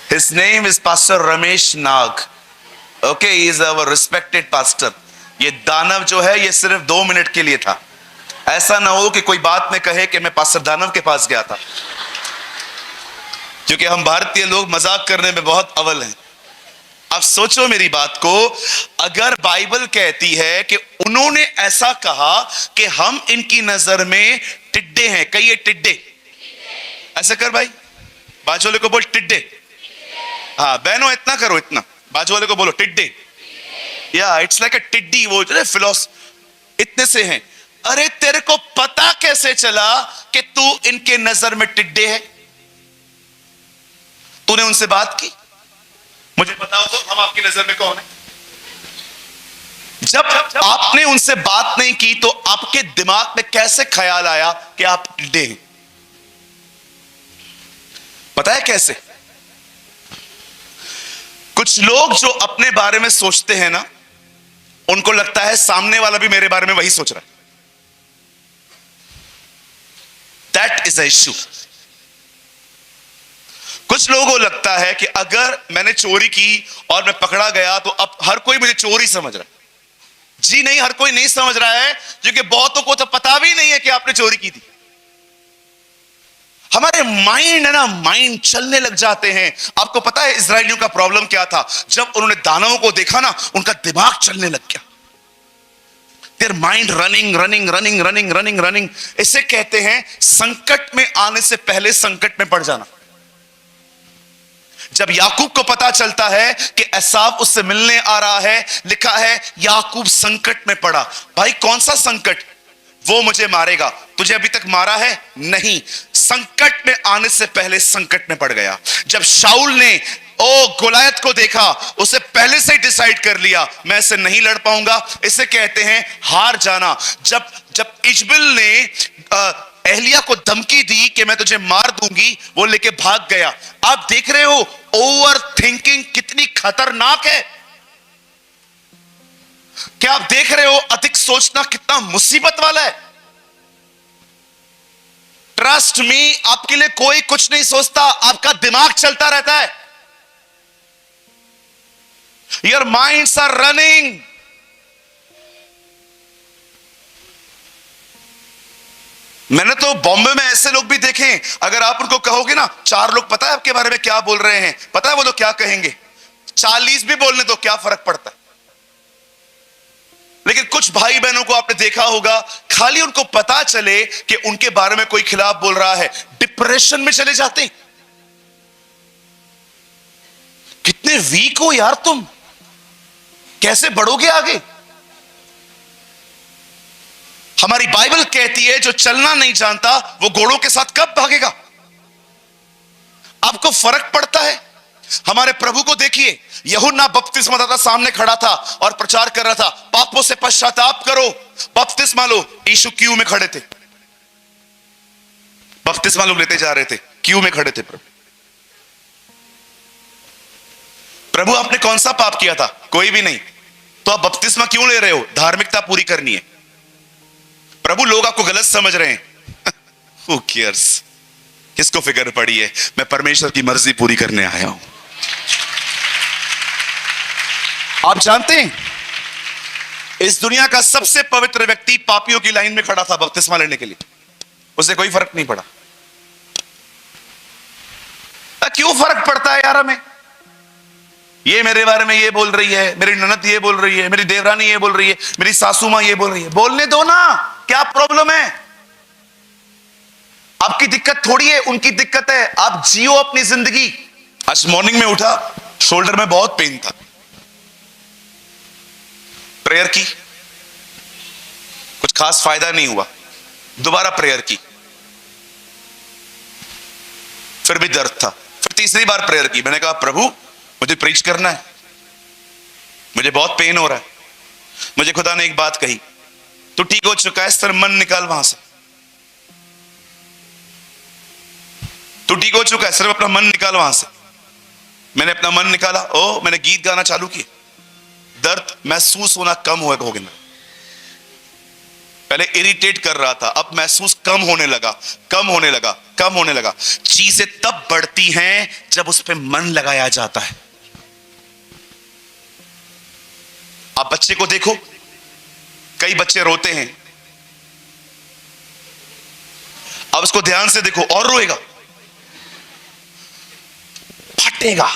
his name is Pastor Ramesh Nag. Okay, he is our respected pastor. ये दानव जो है ये सिर्फ 2 मिनट के लिए था। ऐसा ना हो कि कोई बात में कहे कि मैं पास्टर दानव के पास गया था, क्योंकि हम भारतीय लोग मजाक करने में बहुत अव्वल हैं। अब सोचो मेरी बात को, अगर बाइबल कहती है कि उन्होंने ऐसा कहा कि हम इनकी नजर में टिड्डे हैं, कहिए टिड्डे। ऐसा कर भाई, बाजू वाले को बोल टिड्डे। हाँ बहनों इतना करो, इतना बाजू वाले को बोलो टिड्डे। या इट्स लाइक अ टिड्डी, वो फिलोस इतने से हैं। अरे तेरे को पता कैसे चला कि तू इनके नजर में टिड्डे है? तूने उनसे बात की? मुझे बताओ तो हम आपकी नजर में कौन है? जब आपने उनसे बात नहीं की तो आपके दिमाग में कैसे ख्याल आया कि आप टिड्डे हैं? पता है कैसे? कुछ लोग जो अपने बारे में सोचते हैं ना, उनको लगता है सामने वाला भी मेरे बारे में वही सोच रहा है। That is a issue. कुछ लोगों को लगता है कि अगर मैंने चोरी की और मैं पकड़ा गया तो अब हर कोई मुझे चोरी समझ रहा है। जी नहीं, हर कोई नहीं समझ रहा है, क्योंकि बहुतों को तो पता भी नहीं है कि आपने चोरी की थी। हमारे माइंड है ना, माइंड चलने लग जाते हैं। आपको पता है इजरायलियों का प्रॉब्लम क्या था? जब उन्होंने दानवों को देखा ना, उनका दिमाग चलने लग गया। Their mind running running running running running running. इसे कहते हैं संकट में आने से पहले संकट में पड़ जाना। जब याकूब को पता चलता है कि एसाव उससे मिलने आ रहा है, लिखा है याकूब संकट में पड़ा। भाई कौन सा संकट? वो मुझे मारेगा। तुझे अभी तक मारा है? नहीं। संकट में आने से पहले संकट में पड़ गया। जब शाऊल ने गोलायत को देखा, उसे पहले से ही डिसाइड कर लिया मैं इसे नहीं लड़ पाऊंगा। इसे कहते हैं हार जाना। जब जब इजबेल ने एलिया को धमकी दी कि मैं तुझे मार दूंगी, वो लेके भाग गया। आप देख रहे हो ओवर थिंकिंग कितनी खतरनाक है। क्या आप देख रहे हो अधिक सोचना कितना मुसीबत वाला है? ट्रस्ट मी, आपके लिए कोई कुछ नहीं सोचता, आपका दिमाग चलता रहता है। Your minds are running. मैंने तो बॉम्बे में ऐसे लोग भी देखे, अगर आप उनको कहोगे ना 4 लोग पता है आपके बारे में क्या बोल रहे हैं, पता है वो लोग क्या कहेंगे? 40 भी बोलने तो क्या फर्क पड़ता है। लेकिन कुछ भाई बहनों को आपने देखा होगा, खाली उनको पता चले कि उनके बारे में कोई खिलाफ बोल रहा है, डिप्रेशन में चले जाते हैं। कितने वीक हो यार तुम, कैसे बढ़ोगे आगे? हमारी बाइबल कहती है जो चलना नहीं जानता वो घोड़ों के साथ कब भागेगा? आपको फर्क पड़ता है? हमारे प्रभु को देखिए, यूहन्ना बपतिस्मादाता सामने खड़ा था और प्रचार कर रहा था, पापों से पश्चाताप करो, बपतिस्मा लो। यीशु क्यू में खड़े थे, बपतिस्मा लोग लेते जा रहे थे, क्यू में खड़े थे। प्रभु आपने कौन सा पाप किया था? कोई भी नहीं। तो आप बपतिस्मा क्यों ले रहे हो? धार्मिकता पूरी करनी है। प्रभु लोग आपको गलत समझ रहे हैं। Who cares? किसको फिक्र पड़ी है? मैं परमेश्वर की मर्जी पूरी करने आया हूं। आप जानते हैं इस दुनिया का सबसे पवित्र व्यक्ति पापियों की लाइन में खड़ा था बपतिस्मा लेने के लिए, उसे कोई फर्क नहीं पड़ा। क्यों फर्क पड़ता है यार हमें? ये मेरे बारे में ये बोल रही है, मेरी ननद ये बोल रही है, मेरी देवरानी ये बोल रही है, मेरी सासू मां ये बोल रही है। बोलने दो ना, क्या प्रॉब्लम है? आपकी दिक्कत थोड़ी है, उनकी दिक्कत है। आप जियो अपनी जिंदगी। आज मॉर्निंग में उठा, शोल्डर में बहुत पेन था, प्रेयर की, कुछ खास फायदा नहीं हुआ। दोबारा प्रेयर की, फिर भी दर्द था। फिर तीसरी बार प्रेयर की। मैंने कहा प्रभु मुझे प्रीच करना है, मुझे बहुत पेन हो रहा है। मुझे खुदा ने एक बात कही, तू ठीक हो चुका है, सिर्फ मन निकाल वहां से। तू ठीक हो चुका है, सिर्फ अपना मन निकाल वहां से। मैंने अपना मन निकाला, मैंने गीत गाना चालू किया। दर्द महसूस होना कम हो गया। पहले इरिटेट कर रहा था, अब महसूस कम होने लगा, कम होने लगा, कम होने लगा। चीजें तब बढ़ती हैं जब उस पर मन लगाया जाता है। आप बच्चे को देखो, कई बच्चे रोते हैं, अब उसको ध्यान से देखो और रोएगा, फटेगा।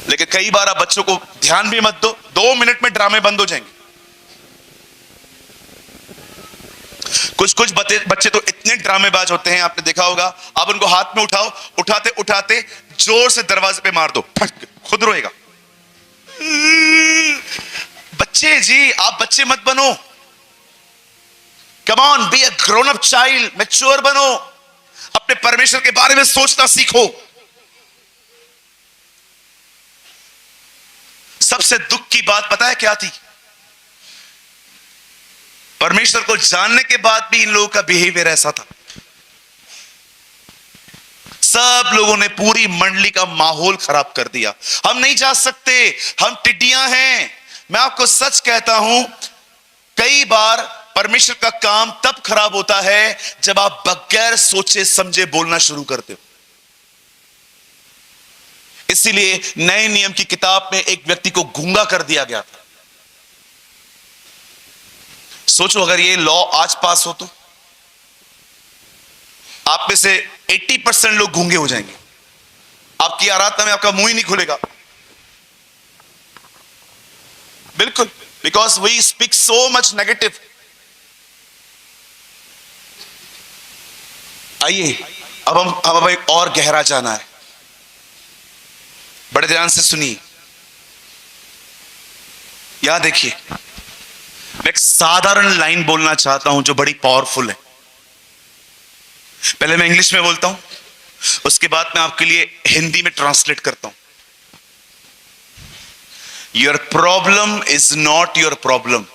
लेकिन कई बार आप बच्चों को ध्यान भी मत दो, 2 मिनट में ड्रामे बंद हो जाएंगे। कुछ बच्चे तो इतने ड्रामेबाज होते हैं, आपने देखा होगा। आप उनको हाथ में उठाओ, उठाते उठाते जोर से दरवाजे पे मार दो, फट खुद रोएगा। बच्चे जी, आप बच्चे मत बनो। Come on, be a grown up child, mature बनो। अपने परमेश्वर के बारे में सोचना सीखो। सबसे दुख की बात पता है क्या थी? परमेश्वर को जानने के बाद भी इन लोगों का बिहेवियर ऐसा था। सब लोगों ने पूरी मंडली का माहौल खराब कर दिया। हम नहीं जा सकते, हम टिड्डियां हैं। मैं आपको सच कहता हूं, कई बार परमेश्वर का काम तब खराब होता है जब आप बगैर सोचे समझे बोलना शुरू करते हो। इसीलिए नए नियम की किताब में एक व्यक्ति को गूंगा कर दिया गया था। सोचो अगर ये लॉ आज पास हो तो आप में से 80% लोग गूंगे हो जाएंगे। आपकी आराधना में आपका मुंह ही नहीं खुलेगा। बिल्कुल, because we speak so much negative. आइए अब हम एक और गहरा जाना है। बड़े ध्यान से सुनिए, यहां देखिए, मैं एक साधारण लाइन बोलना चाहता हूं जो बड़ी पावरफुल है। पहले मैं इंग्लिश में बोलता हूं, उसके बाद मैं आपके लिए हिंदी में ट्रांसलेट करता हूं। Your problem is not your problem,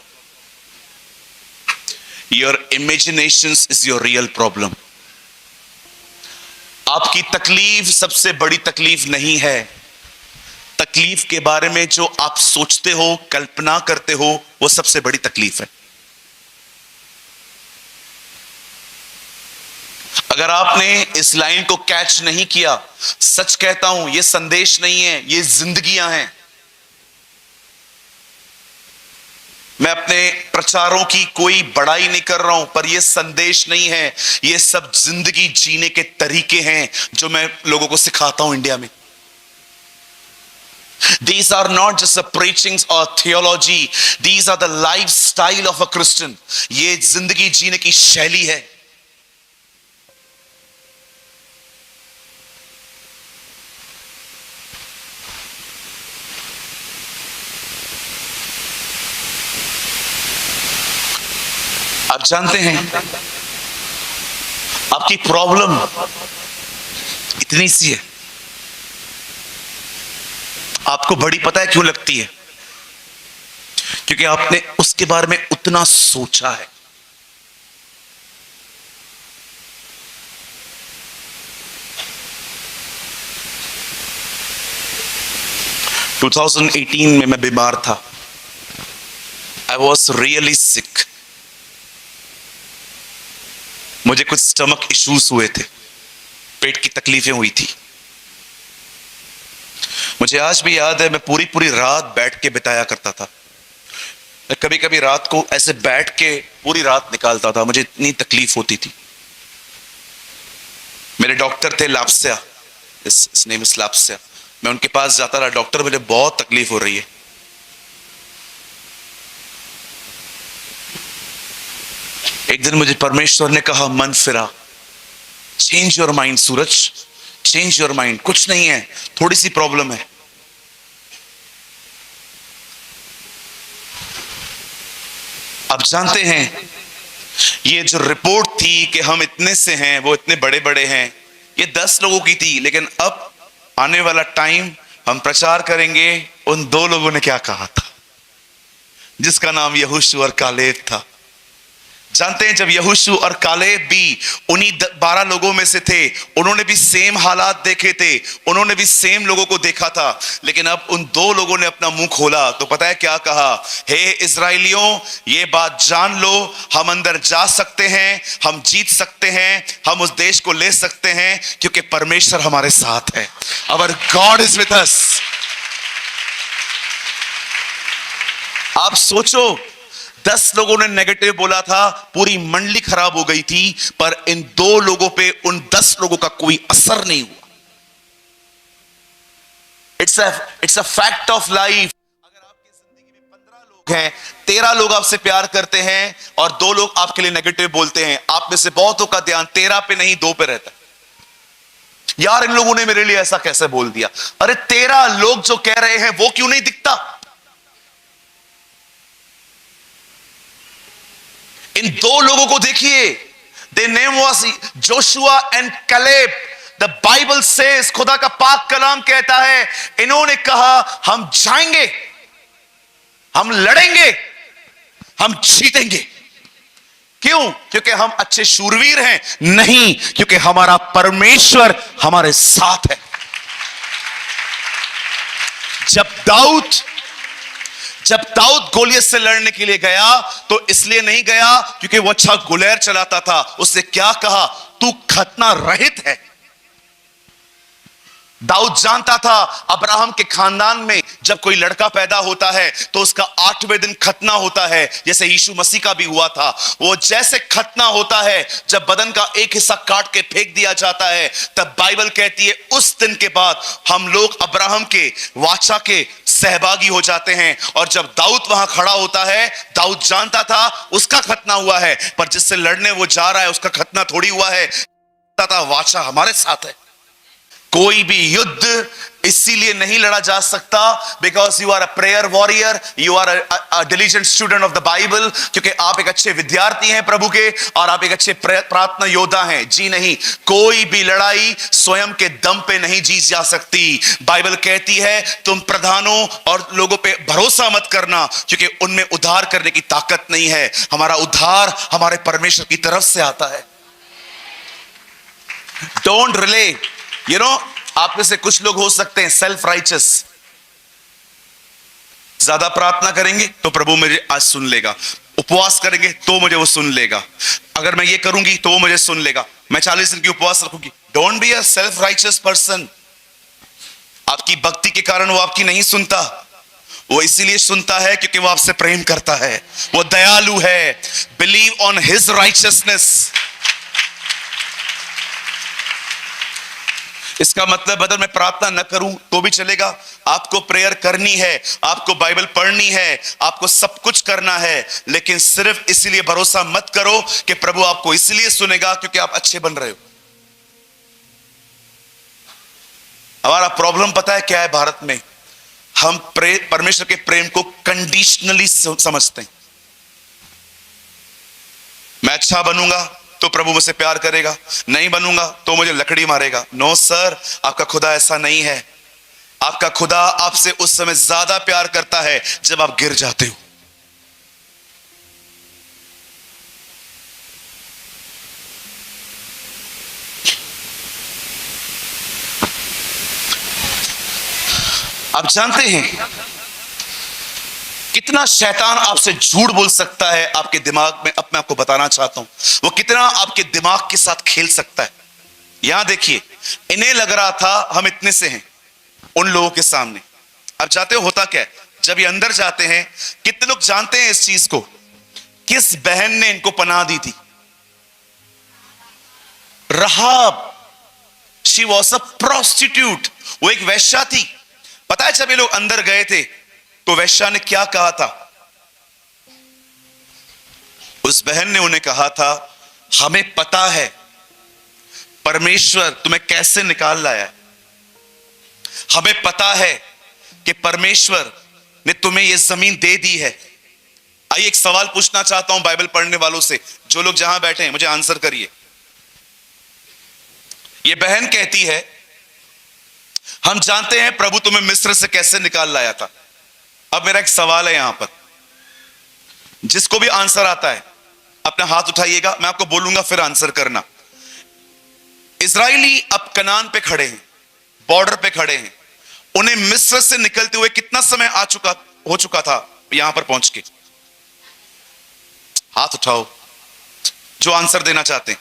your imaginations is your real problem. आपकी तकलीफ सबसे बड़ी तकलीफ नहीं है। तकलीफ के बारे में जो आप सोचते हो, कल्पना करते हो, वो सबसे बड़ी तकलीफ है। अगर आपने इस लाइन को कैच नहीं किया, सच कहता हूं, यह संदेश नहीं है, ये जिंदगियां हैं। मैं अपने प्रचारों की कोई बड़ाई नहीं कर रहा हूं, पर यह संदेश नहीं है, यह सब जिंदगी जीने के तरीके हैं जो मैं लोगों को सिखाता हूं इंडिया में। These are not just the preachings or theology. These are the lifestyle of a Christian. ये जिंदगी जीने की शैली है। आप जानते हैं, आपकी प्रॉब्लम इतनी सी है, आपको बड़ी पता है क्यों लगती है? क्योंकि आपने उसके बारे में उतना सोचा है। टू 2018 में मैं बीमार था। आई वॉज रियली सिक। मुझे कुछ स्टमक इश्यूज हुए थे, पेट की तकलीफें हुई थी। मुझे आज भी याद है, मैं पूरी पूरी रात बैठ के बिताया करता था। मैं कभी कभी रात को ऐसे बैठ के पूरी रात निकालता था, मुझे इतनी तकलीफ होती थी। मेरे डॉक्टर थे लाप्स्या, इस नेम इज लाप्स्या। मैं उनके पास जाता रहा, डॉक्टर मुझे बहुत तकलीफ हो रही है। एक दिन मुझे परमेश्वर ने कहा, मन फिरा, change your mind Suraj, change your mind. कुछ नहीं है, थोड़ी सी प्रॉब्लम है। आप जानते हैं, ये जो रिपोर्ट थी कि हम इतने से हैं, वो इतने बड़े बड़े हैं, ये 10 लोगों की थी। लेकिन अब आने वाला टाइम हम प्रचार करेंगे, उन 2 लोगों ने क्या कहा था, जिसका नाम यहोशू और कालेब था। जानते हैं, जब यहोशू और कालेब भी उन्हीं 12 लोगों में से थे, उन्होंने भी सेम हालात देखे थे, उन्होंने भी सेम लोगों को देखा था। लेकिन अब उन 2 लोगों ने अपना मुंह खोला तो पता है क्या कहा? हे इजराइलियों, ये बात जान लो, हम अंदर जा सकते हैं, हम जीत सकते हैं, हम उस देश को ले सकते हैं, क्योंकि परमेश्वर हमारे साथ है। Our God is with us. आप सोचो, 10 लोगों ने नेगेटिव बोला था, पूरी मंडली खराब हो गई थी, पर इन 2 लोगों पे, उन 10 लोगों का कोई असर नहीं हुआ। It's a fact of life. अगर आपकी जिंदगी में 15 लोग हैं, 13 लोग आपसे प्यार करते हैं और 2 लोग आपके लिए नेगेटिव बोलते हैं, आप में से बहुतों का ध्यान 13 पे नहीं 2 पे रहता है। यार, इन लोगों ने मेरे लिए ऐसा कैसे बोल दिया? अरे 13 लोग जो कह रहे हैं वो क्यों नहीं दिखता? इन 2 लोगों को देखिए, their name was Joshua and Caleb. The Bible says, खुदा का पाक कलाम कहता है, इन्होंने कहा हम जाएंगे, हम लड़ेंगे, हम जीतेंगे। क्यों? क्योंकि हम अच्छे शूरवीर हैं? नहीं, क्योंकि हमारा परमेश्वर हमारे साथ है। जब दाऊद गोलियत से लड़ने के लिए गया तो इसलिए नहीं गया क्योंकि वो अच्छा गुलेर चलाता था। उससे क्या कहा? तू खतना रहित है। दाऊद जानता था अब्राहम के खानदान में जब कोई लड़का पैदा होता है तो उसका 8वें दिन खतना होता है, जैसे यीशु मसीह का भी हुआ था। वो जैसे खतना होता है, जब बदन का एक हिस्सा काट के फेंक दिया जाता है, तब बाइबल कहती है उस दिन के बाद हम लोग अब्राहम के वाचा के सहभागी हो जाते हैं। और जब दाऊद वहां खड़ा होता है, दाऊद जानता था उसका खतना हुआ है, पर जिससे लड़ने वो जा रहा है उसका खतना थोड़ी हुआ है। वाचा हमारे साथ है। कोई भी युद्ध इसीलिए नहीं लड़ा जा सकता because you are a prayer warrior, you are a diligent student of the Bible, क्योंकि आप एक अच्छे विद्यार्थी हैं प्रभु के और आप एक अच्छे प्रार्थना योद्धा हैं। जी नहीं, कोई भी लड़ाई स्वयं के दम पे नहीं जीत जा सकती। बाइबल कहती है तुम प्रधानों और लोगों पे भरोसा मत करना, क्योंकि उनमें उद्धार करने की ताकत नहीं है। हमारा उद्धार हमारे परमेश्वर की तरफ से आता है। डोंट रिले, आप में से कुछ लोग हो सकते हैं सेल्फ राइचस। ज्यादा प्रार्थना करेंगे तो प्रभु मुझे आज सुन लेगा, उपवास करेंगे तो मुझे वो सुन लेगा, अगर मैं ये करूंगी तो वो मुझे सुन लेगा, मैं 40 दिन की उपवास रखूंगी। Don't be a self righteous person. आपकी भक्ति के कारण वो आपकी नहीं सुनता, वो इसीलिए सुनता है क्योंकि वो आपसे प्रेम करता है, वो दयालु है। Believe on his richness. इसका मतलब अगर मैं प्रार्थना न करूं तो भी चलेगा, आपको प्रेयर करनी है, आपको बाइबल पढ़नी है, आपको सब कुछ करना है, लेकिन सिर्फ इसलिए भरोसा मत करो कि प्रभु आपको इसलिए सुनेगा क्योंकि आप अच्छे बन रहे हो। हमारा प्रॉब्लम पता है क्या है भारत में? हम परमेश्वर के प्रेम को कंडीशनली समझते हैं। मैं अच्छा बनूंगा तो प्रभु मुझसे प्यार करेगा, नहीं बनूंगा तो मुझे लकड़ी मारेगा। नो सर, आपका खुदा ऐसा नहीं है। आपका खुदा आपसे उस समय ज्यादा प्यार करता है जब आप गिर जाते हो। आप जानते हैं कितना शैतान आपसे झूठ बोल सकता है आपके दिमाग में? अब मैं आपको बताना चाहता हूं वो कितना आपके दिमाग के साथ खेल सकता है। यहां देखिए, इन्हें लग रहा था हम इतने से हैं उन लोगों के सामने। अब जाते हो होता क्या है, जब ये अंदर जाते हैं, कितने लोग जानते हैं इस चीज को? किस बहन ने इनको पनाह दी थी? Rahab. She was a prostitute. वो एक वेश्या थी। पता है जब ये लोग अंदर गए थे तो वेश्या ने क्या कहा था? उस बहन ने उन्हें कहा था, हमें पता है परमेश्वर तुम्हें कैसे निकाल लाया है, हमें पता है कि परमेश्वर ने तुम्हें यह जमीन दे दी है। आइए एक सवाल पूछना चाहता हूं बाइबल पढ़ने वालों से, जो लोग जहां बैठे हैं मुझे आंसर करिए। यह बहन कहती है, हम जानते हैं प्रभु तुम्हें मिस्र से कैसे निकाल लाया था। अब मेरा एक सवाल है यहां पर, जिसको भी आंसर आता है अपना हाथ उठाइएगा, मैं आपको बोलूंगा फिर आंसर करना। इजराइली अब कनान पे खड़े हैं, बॉर्डर पे खड़े हैं। उन्हें मिस्र से निकलते हुए कितना समय हो चुका था यहां पर पहुंच के? हाथ उठाओ जो आंसर देना चाहते हैं।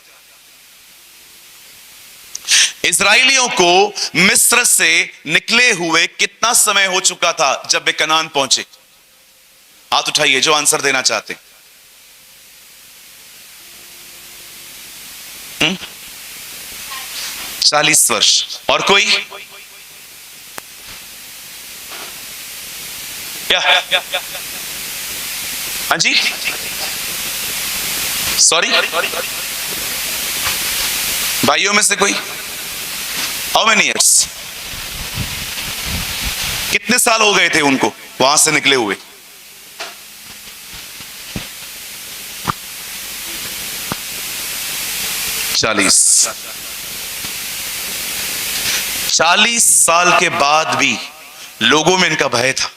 इजराइलियों को मिस्र से निकले हुए कितना समय हो चुका था जब वे कनान पहुंचे? हाथ उठाइए जो आंसर देना चाहते हैं। 40 वर्ष। और कोई? क्या? हाँ जी, सॉरी, भाइयों में से कोई? How many years? कितने साल हो गए थे उनको वहां से निकले हुए? चालीस 40 साल के बाद भी लोगों में इनका भय था।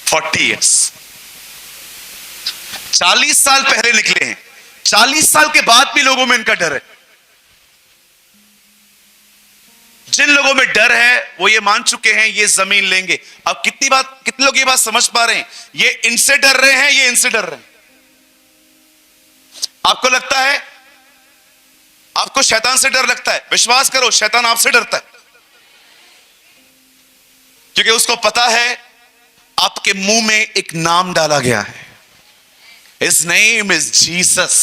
40 ईयर्स। 40 साल पहले निकले हैं, 40 साल के बाद भी लोगों में इनका डर है। जिन लोगों में डर है वो ये मान चुके हैं ये जमीन लेंगे। अब कितने लोग ये बात समझ पा रहे हैं? ये इनसे डर रहे हैं, ये इनसे डर रहे हैं। आपको लगता है आपको शैतान से डर लगता है? विश्वास करो, शैतान आपसे डरता है, क्योंकि उसको पता है आपके मुंह में एक नाम डाला गया है। His name is Jesus.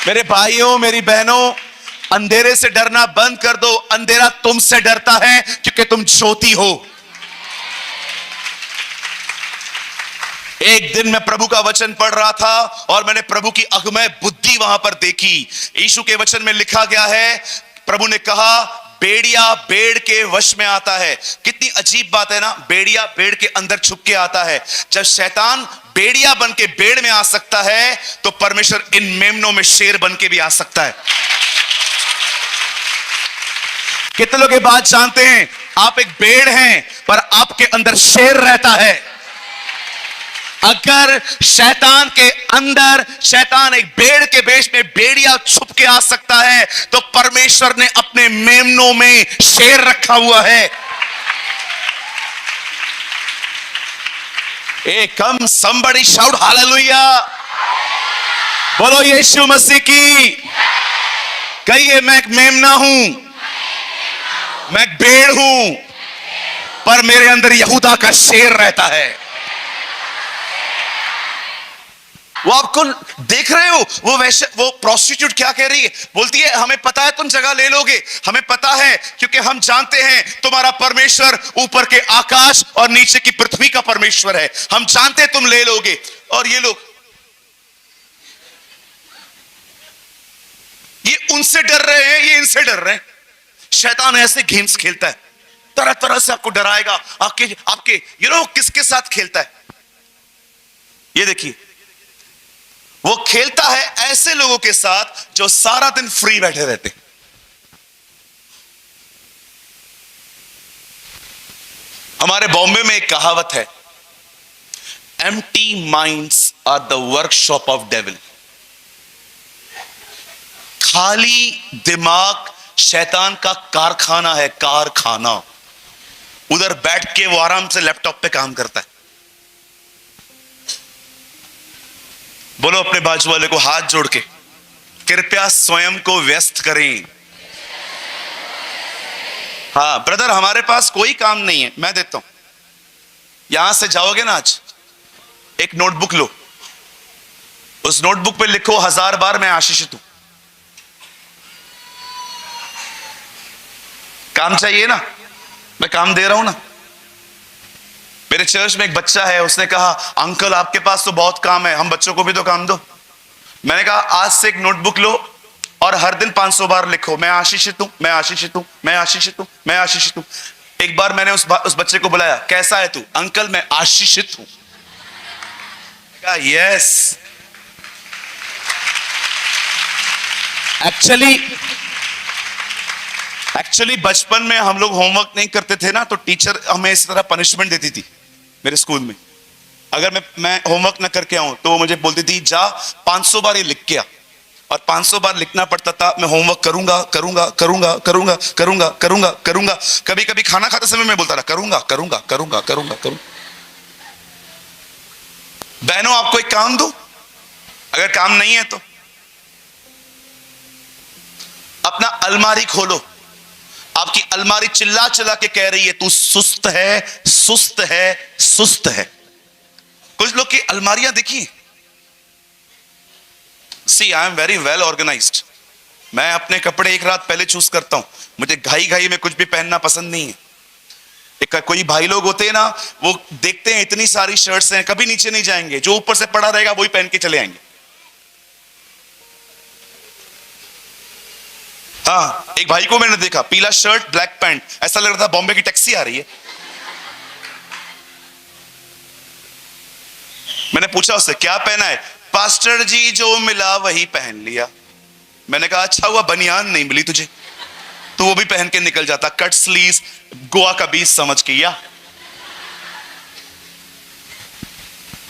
मेरे भाइयों, मेरी बहनों, अंधेरे से डरना बंद कर दो। अंधेरा तुमसे डरता है क्योंकि तुम ज्योति हो। एक दिन मैं प्रभु का वचन पढ़ रहा था और मैंने प्रभु की अगमय बुद्धि वहां पर देखी। यीशु के वचन में लिखा गया है, प्रभु ने कहा भेड़िया भेड़ के वश में आता है। कितनी अजीब बात है ना, भेड़िया भेड़ के अंदर छुप के आता है। जब शैतान भेड़िया बन के भेड़ में आ सकता है तो परमेश्वर इन मेमनों में शेर बन के भी आ सकता है। कितने लोग ये बात जानते हैं? आप एक भेड़ हैं पर आपके अंदर शेर रहता है। अगर शैतान के अंदर शैतान एक भेड़ के वेश में भेड़िया छुप के आ सकता है तो परमेश्वर ने अपने मेमनों में शेर रखा हुआ है। ए कम somebody shout हालेलुया। बोलो यीशु मसीह की। कहिए मैं एक मेमना हूं, मैं एक भेड़ हूं, पर मेरे अंदर यहूदा का शेर रहता है। वो आपको देख रहे हो, वो प्रोस्टिट्यूट क्या कह रही है? बोलती है हमें पता है तुम जगह ले लोगे, हमें पता है क्योंकि हम जानते हैं तुम्हारा परमेश्वर ऊपर के आकाश और नीचे की पृथ्वी का परमेश्वर है। हम जानते हैं तुम ले लोगे। और ये लोग ये उनसे डर रहे हैं, ये इनसे डर रहे हैं। शैतान ऐसे गेम्स खेलता है, तरह तरह से आपको डराएगा। आपके यू नो किसके साथ खेलता है? ये देखिए, वो खेलता है ऐसे लोगों के साथ जो सारा दिन फ्री बैठे रहते। हमारे बॉम्बे में एक कहावत है, empty minds are the workshop of devil. खाली दिमाग शैतान का कारखाना है, कारखाना। उधर बैठ के वो आराम से लैपटॉप पे काम करता है। बोलो अपने बाजू वाले को हाथ जोड़ के, कृपया स्वयं को व्यस्त करें। हाँ ब्रदर, हमारे पास कोई काम नहीं है, मैं देता हूं। यहां से जाओगे ना, आज एक नोटबुक लो, उस नोटबुक पे लिखो 1000 बार मैं आशीषित हूं। काम चाहिए ना, मैं काम दे रहा हूं ना। मेरे चर्च में एक बच्चा है, उसने कहा अंकल आपके पास तो बहुत काम है, हम बच्चों को भी तो काम दो। मैंने कहा आज से एक नोटबुक लो और हर दिन 500 बार लिखो, मैं आशीषित हूं, मैं आशीषित हूं, मैं आशीषित हूं, मैं आशीषित हूं। एक बार मैंने उस बच्चे को बुलाया, कैसा है तू? अंकल मैं आशीषित हूं। कहा यस। एक्चुअली बचपन में हम लोग होमवर्क नहीं करते थे ना, तो टीचर हमें इस तरह पनिशमेंट देती थी मेरे स्कूल में। अगर मैं होमवर्क ना करके आऊं तो वो मुझे बोलती थी जा 500 बार ये लिख के आ। और 500 बार लिखना पड़ता था। मैं होमवर्क करूंगा करूंगा करूंगा करूंगा करूंगा करूंगा करूंगा। कभी कभी खाना खाते समय मैं बोलता था करूंगा करूंगा करूंगा करूंगा करूंगा। बहनों आपको एक काम दूं, अगर काम नहीं है तो अपना अलमारी खोलो। आपकी अलमारी चिल्ला चिल्ला के कह रही है तू सुस्त है, सुस्त है, सुस्त है। कुछ लोग की अलमारियां देखिए। See I am very well organised. मैं अपने कपड़े एक रात पहले चूज करता हूं। मुझे घाई घाई में कुछ भी पहनना पसंद नहीं है। एक कोई भाई लोग होते हैं ना, वो देखते हैं इतनी सारी शर्ट्स हैं, कभी नीचे नहीं जाएंगे, जो ऊपर से पड़ा रहेगा वही पहन के चले आएंगे। हाँ, एक भाई को मैंने देखा, पीला शर्ट ब्लैक पैंट, ऐसा लग रहा था बॉम्बे की टैक्सी आ रही है। मैंने पूछा उससे क्या पहना है? पास्टर जी जो मिला वही पहन लिया। मैंने कहा अच्छा हुआ बनियान नहीं मिली तुझे, तो वो भी पहन के निकल जाता, कट स्लीव्स, गोवा का बीच समझ के। या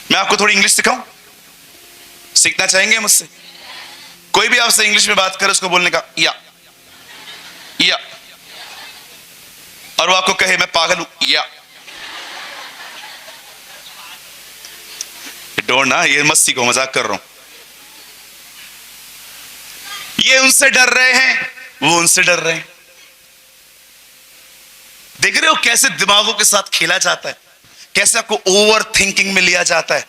मैं आपको थोड़ी इंग्लिश सिखाऊं? सीखना चाहेंगे मुझसे? कोई भी आपसे इंग्लिश में बात करे, उसको बोलने का या, और वो आपको कहे मैं पागल हूं, या। डोंट ना, ये मत सीखो, मजाक कर रहा हूं। ये उनसे डर रहे हैं, वो उनसे डर रहे हैं। देख रहे हो कैसे दिमागों के साथ खेला जाता है, कैसे आपको ओवर थिंकिंग में लिया जाता है।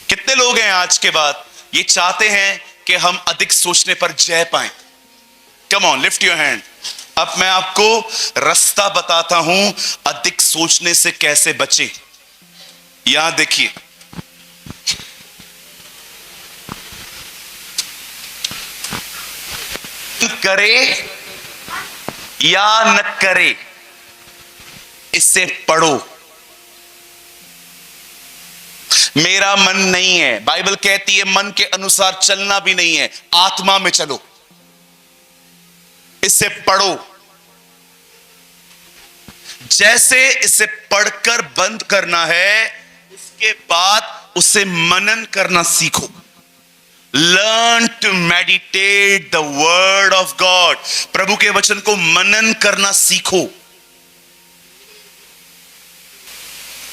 कितने लोग हैं आज के बाद ये चाहते हैं कि हम अधिक सोचने पर जय पाएं? Come on, lift your hand. अब मैं आपको रास्ता बताता हूं अधिक सोचने से कैसे बचे। यहां देखिए, करे या न करे, इससे पढ़ो। मेरा मन नहीं है, बाइबल कहती है मन के अनुसार चलना भी नहीं है, आत्मा में चलो। इसे पढ़ो। जैसे इसे पढ़कर बंद करना है, उसके बाद उसे मनन करना सीखो। Learn to meditate the word of God. प्रभु के वचन को मनन करना सीखो।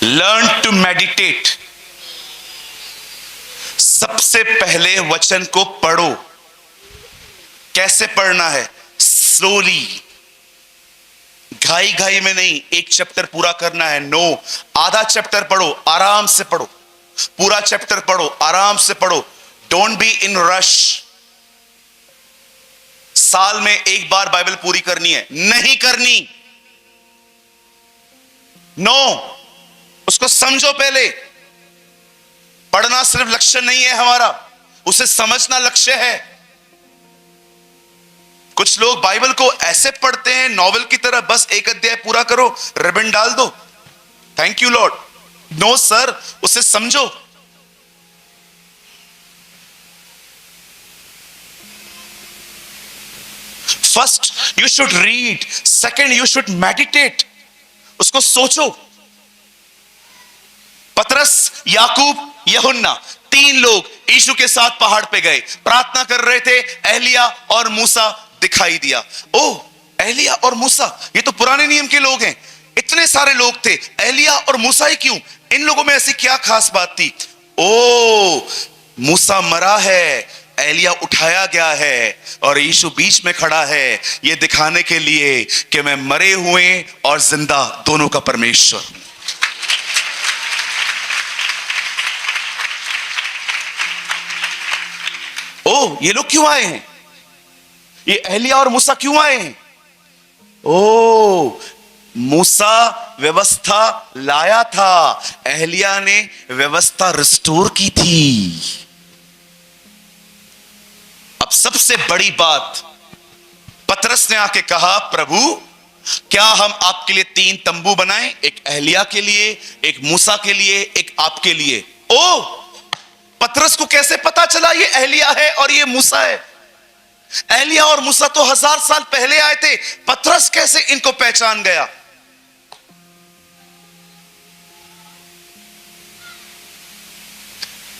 Learn to meditate. सबसे पहले वचन को पढ़ो। कैसे पढ़ना है? स्लोली, घाई घाई में नहीं। एक चैप्टर पूरा करना है, नो। आधा चैप्टर पढ़ो, आराम से पढ़ो। पूरा चैप्टर पढ़ो, आराम से पढ़ो। Don't be in rush. साल में एक बार बाइबल पूरी करनी है, नहीं करनी, नो। उसको समझो पहले। पढ़ना सिर्फ लक्ष्य नहीं है हमारा, उसे समझना लक्ष्य है। कुछ लोग बाइबल को ऐसे पढ़ते हैं नॉवेल की तरह, बस एक अध्याय पूरा करो, रिबन डाल दो, thank you Lord. No sir, उसे समझो। First you should read, second you should meditate. उसको सोचो। पतरस, याकूब, यूहन्ना, तीन लोग यीशु के साथ पहाड़ पे गए, प्रार्थना कर रहे थे। एलिया और मूसा दिखाई दिया। ओ, एलिया और मूसा, ये तो पुराने नियम के लोग हैं। इतने सारे लोग थे, एलिया और मूसा ही क्यों? इन लोगों में ऐसी क्या खास बात थी? ओ, मूसा मरा है, एलिया उठाया गया है, और यीशु बीच में खड़ा है, ये दिखाने के लिए कि मैं मरे हुए और जिंदा दोनों का परमेश्वर हूं। ओ, ये लोग क्यों आए हैं? ये एलिया और मूसा क्यों आए हैं? ओ, मूसा व्यवस्था लाया था, एलिया ने व्यवस्था रिस्टोर की थी। अब सबसे बड़ी बात, पतरस ने आके कहा, प्रभु क्या हम आपके लिए 3 तंबू बनाएं? एक एलिया के लिए, एक मूसा के लिए, एक आपके लिए। ओ, पतरस को कैसे पता चला ये एलिया है और ये मूसा है? एलिया और मूसा तो 1000 साल पहले आए थे, पतरस कैसे इनको पहचान गया?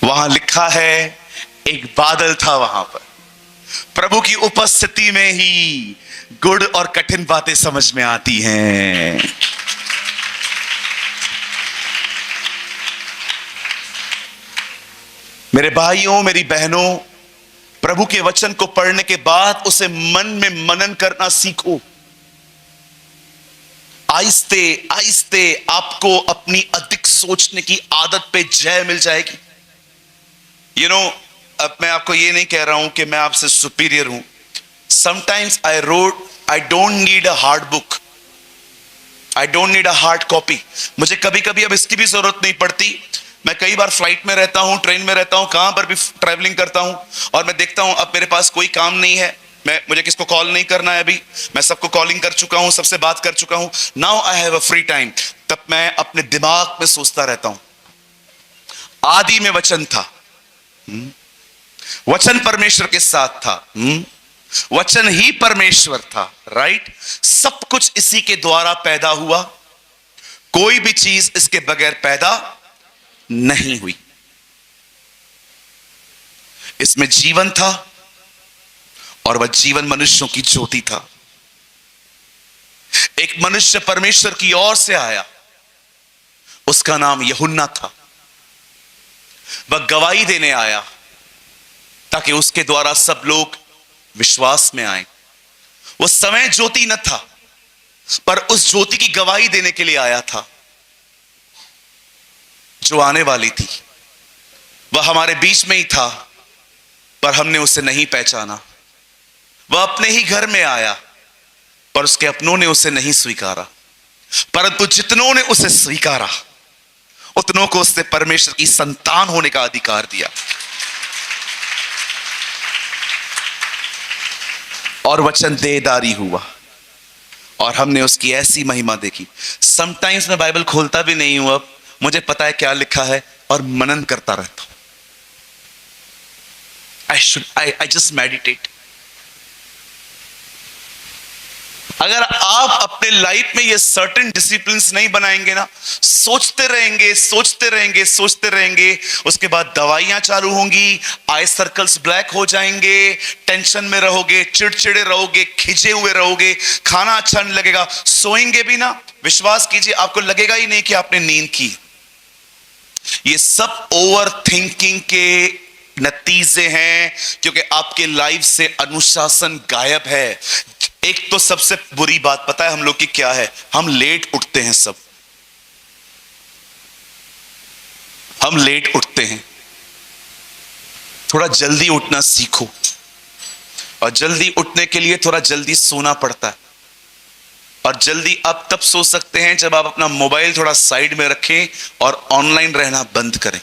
वहां लिखा है एक बादल था वहां पर। प्रभु की उपस्थिति में ही गुड़ और कठिन बातें समझ में आती हैं। मेरे भाइयों, मेरी बहनों, प्रभु के वचन को पढ़ने के बाद उसे मन में मनन करना सीखो। आहिस्ते आहिस्ते आपको अपनी अधिक सोचने की आदत पे जय मिल जाएगी। अब मैं आपको ये नहीं कह रहा हूं कि मैं आपसे सुपीरियर हूं। Sometimes I don't need a hard book, I don't need a hard copy. मुझे कभी कभी अब इसकी भी जरूरत नहीं पड़ती। मैं कई बार फ्लाइट में रहता हूं, ट्रेन में रहता हूं, कहां पर भी ट्रैवलिंग करता हूं, और मैं देखता हूं अब मेरे पास कोई काम नहीं है, मुझे किसको कॉल नहीं करना है अभी, मैं सबको कॉलिंग कर चुका हूं, सबसे बात कर चुका हूं। Now I have a free time. तब मैं अपने दिमाग में सोचता रहता हूं, आदि में वचन था, वचन परमेश्वर के साथ था, वचन ही परमेश्वर था, राइट? सब कुछ इसी के द्वारा पैदा हुआ, कोई भी चीज इसके बगैर पैदा नहीं हुई। इसमें जीवन था और वह जीवन मनुष्यों की ज्योति था। एक मनुष्य परमेश्वर की ओर से आया, उसका नाम यूहन्ना था। वह गवाही देने आया ताकि उसके द्वारा सब लोग विश्वास में आए। वो समय ज्योति न था, पर उस ज्योति की गवाही देने के लिए आया था जो आने वाली थी। वह हमारे बीच में ही था, पर हमने उसे नहीं पहचाना। वह अपने ही घर में आया, पर उसके अपनों ने उसे नहीं स्वीकारा। परंतु जितनों ने उसे स्वीकारा, उतनों को उसने परमेश्वर की संतान होने का अधिकार दिया। और वचन देहधारी हुआ और हमने उसकी ऐसी महिमा देखी। समटाइम्स मैं बाइबल खोलता भी नहीं हूं, अब मुझे पता है क्या लिखा है और मनन करता रहता हूं। I just meditate. अगर आप अपने लाइफ में ये सर्टेन डिसिप्लिन्स नहीं बनाएंगे ना, सोचते रहेंगे सोचते रहेंगे सोचते रहेंगे, उसके बाद दवाइयां चालू होंगी, आई सर्कल्स ब्लैक हो जाएंगे, टेंशन में रहोगे, चिड़चिड़े रहोगे, खिंचे हुए रहोगे, खाना अच्छा नहीं लगेगा, सोएंगे भी ना, विश्वास कीजिए आपको लगेगा ही नहीं कि आपने नींद की। ये सब ओवर थिंकिंग के नतीजे हैं, क्योंकि आपके लाइफ से अनुशासन गायब है। एक तो सबसे बुरी बात पता है हम लोग की क्या है? हम लेट उठते हैं। सब हम लेट उठते हैं। थोड़ा जल्दी उठना सीखो, और जल्दी उठने के लिए थोड़ा जल्दी सोना पड़ता है। और जल्दी अब तब सो सकते हैं जब आप अपना मोबाइल थोड़ा साइड में रखें और ऑनलाइन रहना बंद करें।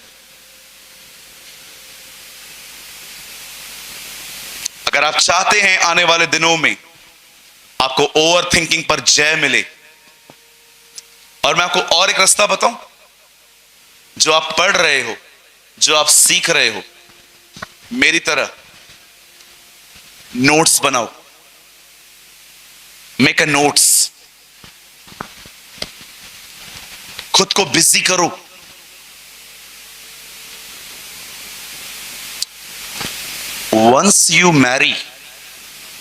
अगर आप चाहते हैं आने वाले दिनों में आपको ओवर थिंकिंग पर जय मिले, और मैं आपको और एक रास्ता बताऊं, जो आप पढ़ रहे हो, जो आप सीख रहे हो, मेरी तरह नोट्स बनाओ। मेक अ नोट्स, खुद को बिजी करो। वंस यू मैरी,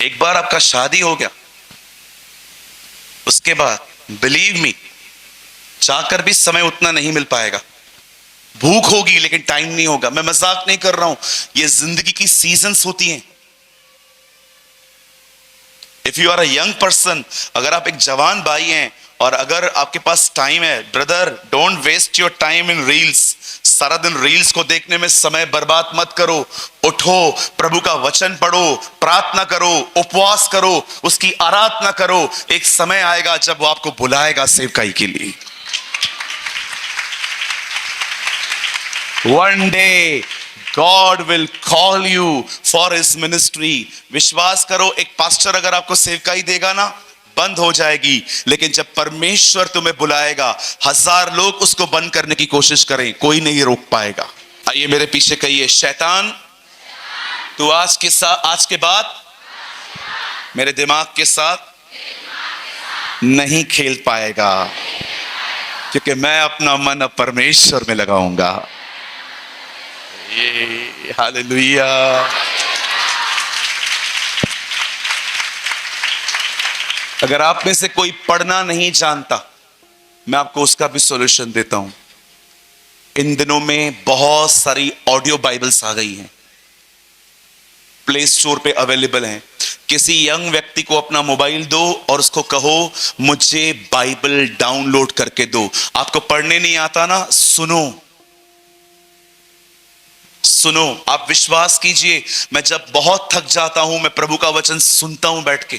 एक बार आपका शादी हो गया, उसके बाद बिलीव मी, चाहकर भी समय उतना नहीं मिल पाएगा। भूख होगी लेकिन टाइम नहीं होगा। मैं मजाक नहीं कर रहा हूं, ये जिंदगी की सीजन्स होती हैं। If you are a young person, अगर आप एक जवान भाई हैं और अगर आपके पास टाइम है, brother, don't waste your time in reels. सारा दिन रील्स को देखने में समय बर्बाद मत करो। उठो, प्रभु का वचन पढ़ो, प्रार्थना करो, उपवास करो, उसकी आराधना करो। एक समय आएगा जब वो आपको बुलाएगा सेवकाई के लिए। One day God will call you for his ministry. विश्वास करो, एक पास्टर अगर आपको सेवकाई देगा ना, बंद हो जाएगी, लेकिन जब परमेश्वर तुम्हें बुलाएगा, 1000 लोग उसको बंद करने की कोशिश करें, कोई नहीं रोक पाएगा। आइए मेरे पीछे कहिए, शैतान तू आज के बाद मेरे दिमाग के साथ नहीं खेल पाएगा, क्योंकि मैं अपना मन अब परमेश्वर में लगाऊंगा। ये हालेलुया। अगर आप में से कोई पढ़ना नहीं जानता, मैं आपको उसका भी सॉल्यूशन देता हूं। इन दिनों में बहुत सारी ऑडियो बाइबल्स आ गई हैं, प्ले स्टोर पे अवेलेबल हैं। किसी यंग व्यक्ति को अपना मोबाइल दो और उसको कहो मुझे बाइबल डाउनलोड करके दो। आपको पढ़ने नहीं आता ना, सुनो सुनो। आप विश्वास कीजिए, मैं जब बहुत थक जाता हूं, मैं प्रभु का वचन सुनता हूं बैठ के।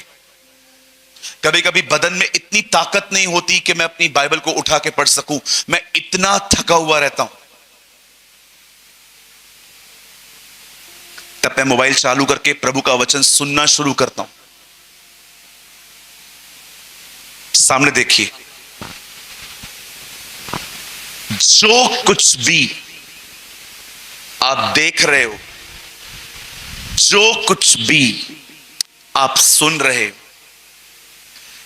कभी कभी बदन में इतनी ताकत नहीं होती कि मैं अपनी बाइबल को उठा के पढ़ सकूं, मैं इतना थका हुआ रहता हूं। तब मैं मोबाइल चालू करके प्रभु का वचन सुनना शुरू करता हूं। सामने देखिए, जो कुछ भी आप देख रहे हो, जो कुछ भी आप सुन रहे हो,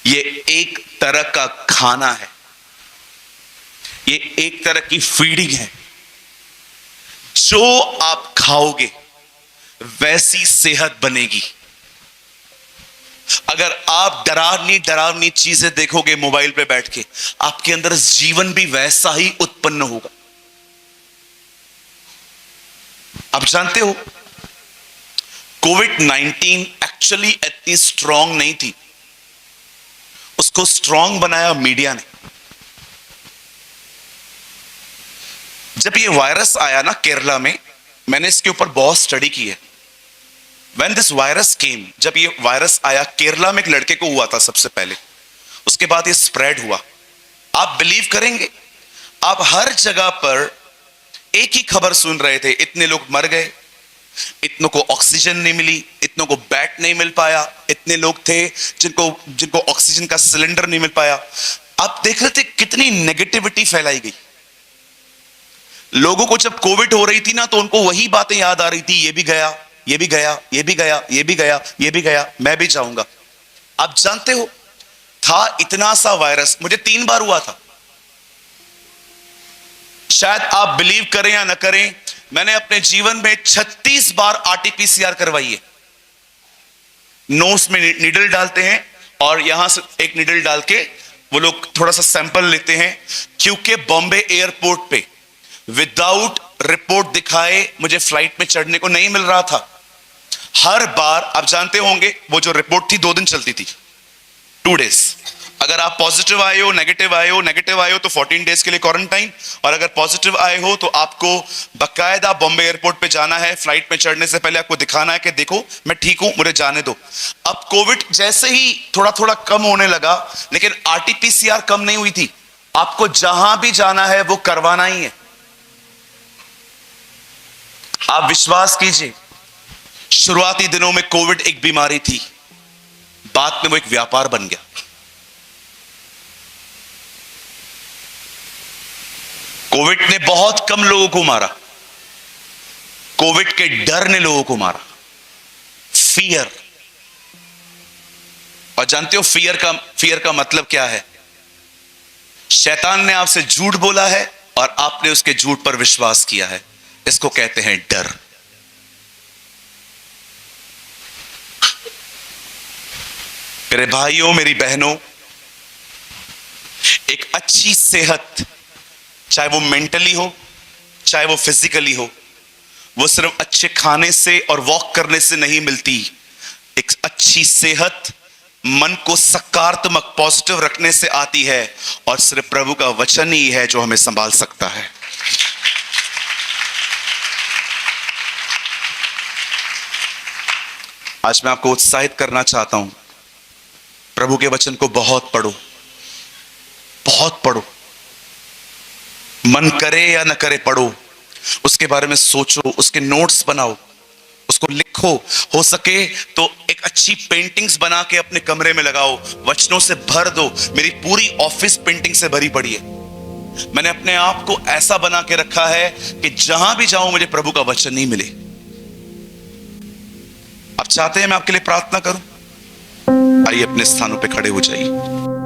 ये एक तरह का खाना है, ये एक तरह की फीडिंग है। जो आप खाओगे वैसी सेहत बनेगी। अगर आप डरावनी डरावनी चीजें देखोगे मोबाइल पे बैठ के, आपके अंदर जीवन भी वैसा ही उत्पन्न होगा। आप जानते हो कोविड-19 एक्चुअली इतनी स्ट्रांग नहीं थी, उसको स्ट्रांग बनाया मीडिया ने। जब ये वायरस आया ना केरला में, मैंने इसके ऊपर बहुत स्टडी की है। When this virus came, जब ये वायरस आया केरला में एक लड़के को हुआ था सबसे पहले, उसके बाद ये स्प्रेड हुआ। आप बिलीव करेंगे, आप हर जगह पर एक ही खबर सुन रहे थे, इतने लोग मर गए, इतनों को ऑक्सीजन नहीं मिली, इतनों को बेड नहीं मिल पाया, इतने लोग थे जिनको ऑक्सीजन का सिलेंडर नहीं मिल पाया। आप देख रहे थे कितनी नेगेटिविटी फैलाई गई। लोगों को जब कोविड हो रही थी ना, तो उनको वही बातें याद आ रही थी, ये भी गया, ये भी गया, ये भी गया, ये भी गया, ये भी गया, मैं भी जाऊंगा। आप जानते हो, था इतना सा वायरस, मुझे 3 बार हुआ था। शायद आप बिलीव करें या ना करें, मैंने अपने जीवन में 36 बार आरटीपीसीआर करवाई है। नोज में निडल डालते हैं और यहां से एक निडल डाल के वो लोग थोड़ा सा सैंपल लेते हैं, क्योंकि बॉम्बे एयरपोर्ट पे विदाउट रिपोर्ट दिखाए मुझे फ्लाइट में चढ़ने को नहीं मिल रहा था। हर बार आप जानते होंगे, वो जो रिपोर्ट थी 2 दिन चलती थी, 2 डेज। अगर आप पॉजिटिव आए हो, नेगेटिव आए हो तो 14 डेज के लिए क्वारंटाइन, और अगर पॉजिटिव आए हो तो आपको बकायदा बॉम्बे एयरपोर्ट पे जाना है। फ्लाइट में चढ़ने से पहले आपको दिखाना है कि देखो मैं ठीक हूं, मुझे जाने दो। अब कोविड जैसे ही थोड़ा थोड़ा कम होने लगा, लेकिन आरटीपीसीआर कम नहीं हुई थी। आपको जहां भी जाना है वो करवाना ही है। आप विश्वास कीजिए, शुरुआती दिनों में कोविड एक बीमारी थी, बाद में वो एक व्यापार बन गया। कोविड ने बहुत कम लोगों को मारा, कोविड के डर ने लोगों को मारा, फियर। और जानते हो फियर का मतलब क्या है? शैतान ने आपसे झूठ बोला है और आपने उसके झूठ पर विश्वास किया है, इसको कहते हैं डर। मेरे भाइयों, मेरी बहनों, एक अच्छी सेहत, चाहे वो मेंटली हो चाहे वो फिजिकली हो, वो सिर्फ अच्छे खाने से और वॉक करने से नहीं मिलती। एक अच्छी सेहत मन को सकारात्मक पॉजिटिव रखने से आती है, और सिर्फ प्रभु का वचन ही है जो हमें संभाल सकता है। आज मैं आपको उत्साहित करना चाहता हूं, प्रभु के वचन को बहुत पढ़ो, बहुत पढ़ो। मन करे या न करे पढ़ो, उसके बारे में सोचो, उसके नोट्स बनाओ, उसको लिखो। हो सके तो एक अच्छी पेंटिंग्स बना के अपने कमरे में लगाओ, वचनों से भर दो। मेरी पूरी ऑफिस पेंटिंग से भरी पड़ी है। मैंने अपने आप को ऐसा बना के रखा है कि जहां भी जाऊं मुझे प्रभु का वचन नहीं मिले। आप चाहते हैं मैं आपके लिए प्रार्थना करूं? आइए अपने स्थानों पे खड़े हो जाइए।